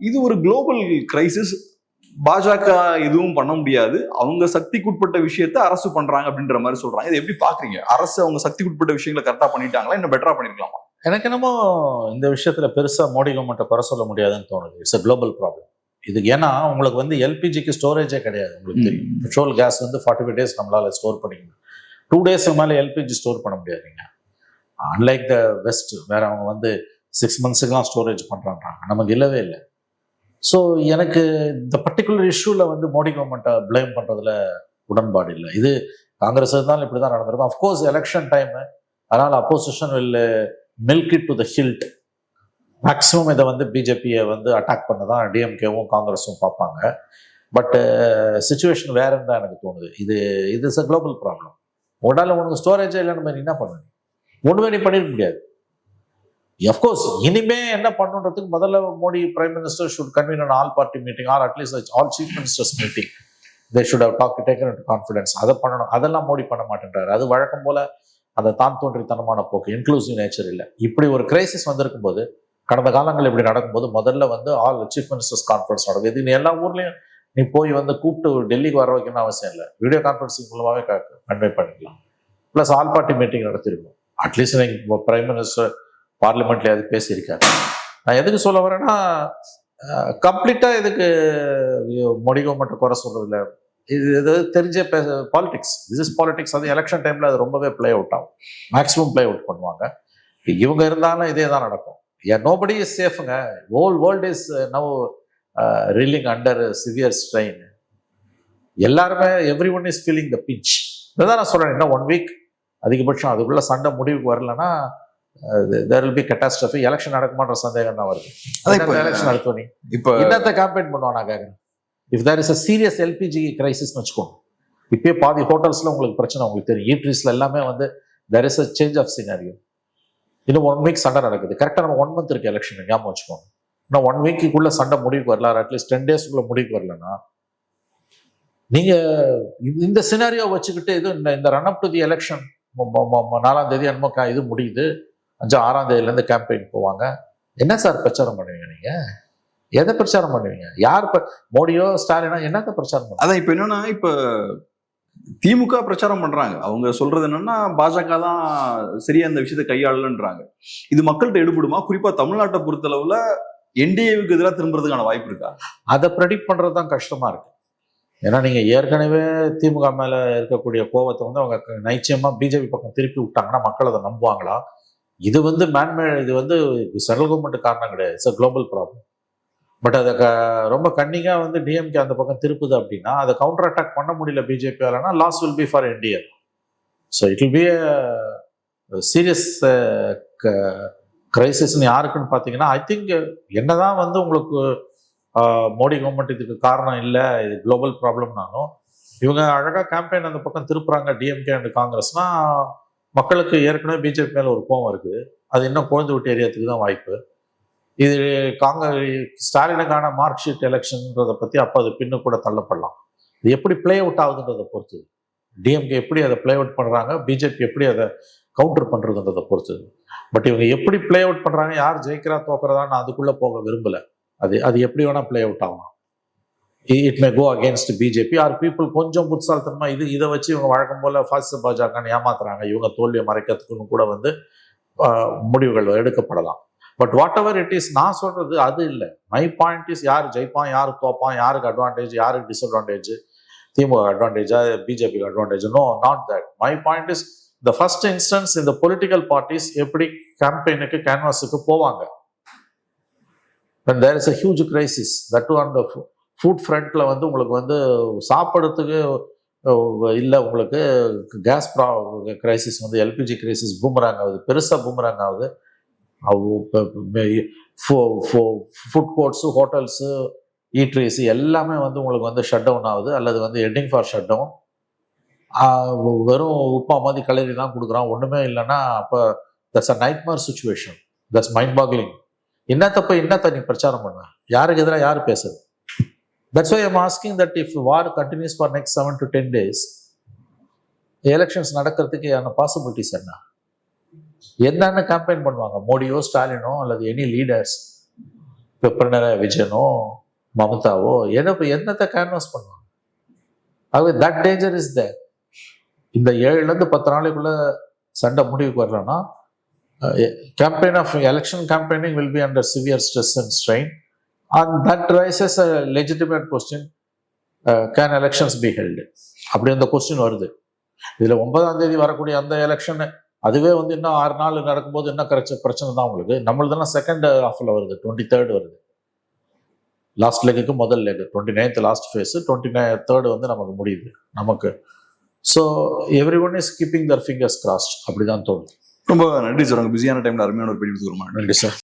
இது ஒரு குளோபல் கிரைசிஸ், பாஜக எதுவும் பண்ண முடியாது, அவங்க சக்திக்குட்பட்ட விஷயத்த அரசு பண்றாங்க அப்படின்ற மாதிரி சொல்றாங்க. இதை எப்படி பாக்குறீங்க? அரசு அவங்க சக்திக்குட்பட்ட விஷயங்களை கரெக்டா பண்ணிட்டாங்களா, இன்னும் பெட்டரா பண்ணிருக்கலாமா? எனக்கு என்னமோ இந்த விஷயத்துல பெருசா மோடி கவர்மெண்ட்டை குறை சொல்ல முடியாதுன்னு தோணுது. இட்ஸ் அ குளோபல் ப்ராப்ளம் இது. ஏன்னா உங்களுக்கு வந்து எல்பிஜிக்கு ஸ்டோரேஜே கிடையாது. உங்களுக்கு தெரியும், பெட்ரோல் கேஸ் வந்து 45 days நம்மளால ஸ்டோர் பண்ணிக்கணும். 2 days மேலே எல்பிஜி ஸ்டோர் பண்ண முடியாதுங்க. அன்லைக் த வெஸ்ட், வேற அவங்க வந்து 6 monthsக்குலாம் ஸ்டோரேஜ் பண்ணுறாங்க, நமக்கு இல்லவே இல்லை. ஸோ எனக்கு இந்த பர்டிகுலர் இஷ்யூவில் வந்து மோடி கவர்மெண்ட்டை பிளேம் பண்ணுறதுல உடன்பாடு இல்லை. இது காங்கிரஸ் இருந்தாலும் இப்படி தான் நடந்திருக்கும். அஃப்கோர்ஸ் எலெக்ஷன் டைமு, அதனால் opposition will milk it to the hilt. Maximum இதை வந்து பிஜேபியை வந்து அட்டாக் பண்ண தான் டிஎம்கேவும் காங்கிரஸும் பார்ப்பாங்க. பட் சுச்சுவேஷன் வேறன்னு தான் எனக்கு தோணுது. இது இஸ் அ குளோபல் ப்ராப்ளம். உனக்கு ஸ்டோரேஜே இல்லைன்னு மாதிரி என்ன பண்ணுவீங்க? ஒன்றுமே நீ பண்ணிருக்க முடியாது. அஃப்கோர்ஸ் இனிமே என்ன பண்ணுன்றதுக்கு முதல்ல Modi prime minister should convene an all party meeting or at least all chief ministers meeting. They should have taken into confidence. அதை பண்ணணும். அதெல்லாம் மோடி பண்ண மாட்டேன்றாரு. அது வழக்கம் போல அந்த தான் தோன்றித்தனமான போக்கு, இன்க்ளூசிவ் நேச்சர் இல்லை. இப்படி ஒரு கிரைசிஸ் வந்திருக்கும் போது, கடந்த காலங்கள் இப்படி நடக்கும்போது முதல்ல வந்து ஆல் சீஃப் மினிஸ்டர்ஸ் கான்ஃபரன்ஸ் நடக்குது. இது நீ எல்லா ஊர்லயும் நீ போய் வந்து கூப்பிட்டு டெல்லிக்கு வர வைக்கணும்னு அவசியம் இல்லை. வீடியோ கான்ஃபரன்சிங் மூலமாகவே கன்வே பண்ணிக்கலாம். ப்ளஸ் ஆல் பார்ட்டி மீட்டிங் நடத்திருக்கோம். அட்லீஸ்ட் நீங்கள் பிரைம் மினிஸ்டர் பார்லிமெண்ட்லேயே அது பேசியிருக்காரு. நான் எதுக்கு சொல்ல வரேன்னா, கம்ப்ளீட்டாக இதுக்கு மோடி கவர்மெண்ட்டை குறை சொல்றதில்ல. இது தெரிஞ்ச பாலிடிக்ஸ், திஸ் இஸ் பாலிடிக்ஸ். அது எலெக்ஷன் டைமில் அது ரொம்பவே பிளே அவுட் ஆகும். மேக்ஸிமம் பிளே அவுட் பண்ணுவாங்க. இவங்க இருந்தாலும் இதே தான் நடக்கும். நோபடி இஸ் சேஃபுங்க. Whole world is now reeling under severe strain. எல்லாருமே every one is feeling the pinch. இதான் நான் சொல்றேன். இன்னும் 1 வீக் அதிகபட்சம் அதுக்குள்ள சண்டை முடிவுக்கு வரலன்னா தேர் வில் பி கேட்டாஸ்ட்ரோஃபி. எலெக்ஷன் நடக்குமான்ற சந்தேகம் தான் வருது. எலெக்ஷன் நடத்துவ நீ இப்போ என்னத்த கேம்பெயின் பண்ணுவான் நான் கேட்குறேன். If there is a serious LPG கிரைசிஸ்னு வச்சுக்கோங்க. இப்பயே பாதி ஹோட்டல்ஸ்ல உங்களுக்கு பிரச்சனை உங்களுக்கு தெரியும். ஈட்ரிஸ்ல எல்லாமே வந்து there is a change of scenario. இன்னும் 1 வீக் சண்டை நடக்குது. கரெக்டாக நம்ம 1 மந்த் இருக்கு எலெக்ஷன், ஞாபகம் வச்சுக்கோங்க. இன்னும் 1 வீக்குள்ள சண்டை முடிவுக்கு வரல, அட்லீஸ்ட் 10 டேஸ்க்குள்ள முடிவுக்கு வரலன்னா நீங்க இந்த சினாரியோ வச்சுக்கிட்டு இது இந்த run up to the election 4ஆம் தேதி என்னமோ இது முடியுது, 5, 6ஆம் தேதியிலேருந்து கேம்பெயின் போவாங்க. என்ன சார் பிரச்சாரம் பண்ணுவீங்க நீங்க? எதை பிரச்சாரம் பண்ணுவீங்க? யார் மோடியோ ஸ்டாலினோ என்னத்த பிரச்சாரம் பண்ணுவாங்க? அதான் இப்ப என்னன்னா, இப்ப திமுக பிரச்சாரம் பண்றாங்க. அவங்க சொல்றது என்னன்னா, பாஜக தான் சரியா இந்த விஷயத்தை கையாளலன்றாங்க. இது மக்கள்கிட்ட எடுபடுமா? குறிப்பா தமிழ்நாட்டை பொறுத்தளவுல என்டிஏவுக்கு எதிராக திரும்புறதுக்கான வாய்ப்பு இருக்கா? அதை ப்ரெடிக்ட் பண்றது தான் கஷ்டமா இருக்கு. ஏன்னா நீங்க ஏற்கனவே திமுக மேல இருக்கக்கூடிய கோபத்தை வந்து அவங்க நிச்சயமா பிஜேபி பக்கம் திருப்பி விட்டாங்கன்னா மக்கள் அதை நம்புவாங்களா? இது வந்து இது வந்து சென்ட்ரல் கவர்மெண்ட் காரணம் கிடையாது. It's a global problem. But அதை ரொம்ப கன்னிங்கா வந்து டிஎம்கே அந்த பக்கம் திருப்புது அப்படின்னா அதை கவுண்டர் அட்டாக் பண்ண முடியல பிஜேபியாலனா loss will be for NDA. So it will be serious கிரைசிஸ்ன்னு யாருக்குன்னு பார்த்தீங்கன்னா, ஐ திங்க் என்னதான் வந்து உங்களுக்கு மோடி கவர்மெண்ட் இதுக்கு காரணம் இல்லை, இது குளோபல் ப்ராப்ளம்னாலும் இவங்க அழகாக கேம்பெயின் அந்த பக்கம் திருப்புறாங்க டிஎம்கே அண்ட் காங்கிரஸ்னா மக்களுக்கு ஏற்கனவே பிஜேபி மேலே ஒரு கோவம் இருக்குது. அது இன்னும் குழந்தை விட்டு எரியறதுக்கு தான் வாய்ப்பு. இது ஸ்டாலினுக்கான மார்க் ஷீட் எலெக்ஷன்றதை பற்றி அப்போ அது பின்னு கூட தள்ளப்படலாம். இது எப்படி பிளே அவுட் ஆகுதுன்றதை பொறுத்து, டிஎம்கே எப்படி அதை பிளே அவுட் பண்ணுறாங்க, பிஜேபி எப்படி அதை கவுண்டர் பண்ணுறதுன்றதை பொறுத்து. பட் இவங்க எப்படி பிளே அவுட் பண்ணுறாங்க, யார் ஜெயிக்கிறா தோக்குறதா, நான் அதுக்குள்ளே போக விரும்பலை. அது எப்படி வேணால் பிளே அவுட் ஆகலாம். It may go against BJP or people கொஞ்சம் புட்சால்தனமா இதை வச்சு இவங்க வழக்கம் போல ஃபாசிச பாஜகன்னு ஏமாத்துறாங்க, இவங்க தோல்வியை மறைக்கிறதுக்குன்னு கூட வந்து முடிவுகள் எடுக்கப்படலாம். But what ever it is, நான் சொல்றது அது இல்லை. மை பாயிண்ட் இஸ், யார் ஜெயிப்பான், யார் தோப்பான், யாருக்கு அட்வான்டேஜ், யாருக்கு டிஸ்அட்வான்டேஜ், திமுக அட்வான்டேஜா பிஜேபிக்கு advantage? No, not that. My point is the first instance இந்த பொலிட்டிக்கல் பார்ட்டிஸ் எப்படி கேம்பெயினுக்கு கேன்வாஸுக்கு போவாங்க. when there is a huge crisis, that too on the food frontல வந்து உங்களுக்கு வந்து சாப்பிட்றதுக்கு இல்லை, உங்களுக்கு கேஸ் கிரைசிஸ் வந்து எல்பிஜி கிரைசிஸ் பூமராங் ஆகுது, பெருசாக பூமராங் ஆகுது. ஃபுட் கோர்ட்ஸு, ஹோட்டல்ஸு, ஈட்ரீஸ் எல்லாமே வந்து உங்களுக்கு வந்து ஷட் டவுன் ஆகுது, அல்லது வந்து ஹெட்டிங் ஃபார் ஷட் டவுன். வெறும் உப்பா மாதிரி கலரி தான் கொடுக்குறான், ஒன்றுமே இல்லைன்னா அப்போ that's a nightmare situation. That's mind boggling. என்னத்த நீ பிரச்சாரம் பண்ண? யாருக்கு எதிராக யார் பேசுறது? That's why I'm asking that if war continues for next 7 to 10 days, elections நடக்கிறதுக்கு பாசிபிலிட்டிஸ் என்னென்ன கேம்பெயின் பண்ணுவாங்க? மோடியோ ஸ்டாலினோ அல்லது எனி லீடர்ஸ், பினராயி விஜயனோ மமதாவோ என்னத்தை கேன்வாஸ் பண்ணுவாங்க? ஆகவே தட் டேஞ்சர் இஸ் தேர். இந்த 7லேருந்து 10 நாளைக்குள்ள சண்டை முடிவுக்கு வரலன்னா campaign of election campaigning will be under severe stress and strain, and that raises a legitimate question, can elections be held? அப்படி அந்த கொஸ்டின் வருது. இதுல 9ஆம் தேதி வரக்கூடிய அந்த எலெக்ஷன் அதுவே வந்து இன்னும் 6 நாள் நடக்கும்போது என்ன பிரச்சனை தான் உங்களுக்கு. நம்மளதுனா செகண்ட் ஹாஃப்ல வருது, 23rd வருது. லாஸ்ட் லெக்குக்கு முதல் leg 29th last face, 23rd வந்து நமக்கு முடியுது நமக்கு. So every one is keeping their fingers crossed, அப்படிதான் தோணுது. ரொம்ப நன்றி சார். உங்க பிஸியான டைம்ல அருமையான ஒரு பேட்டி கொடுத்து நன்றி சார்.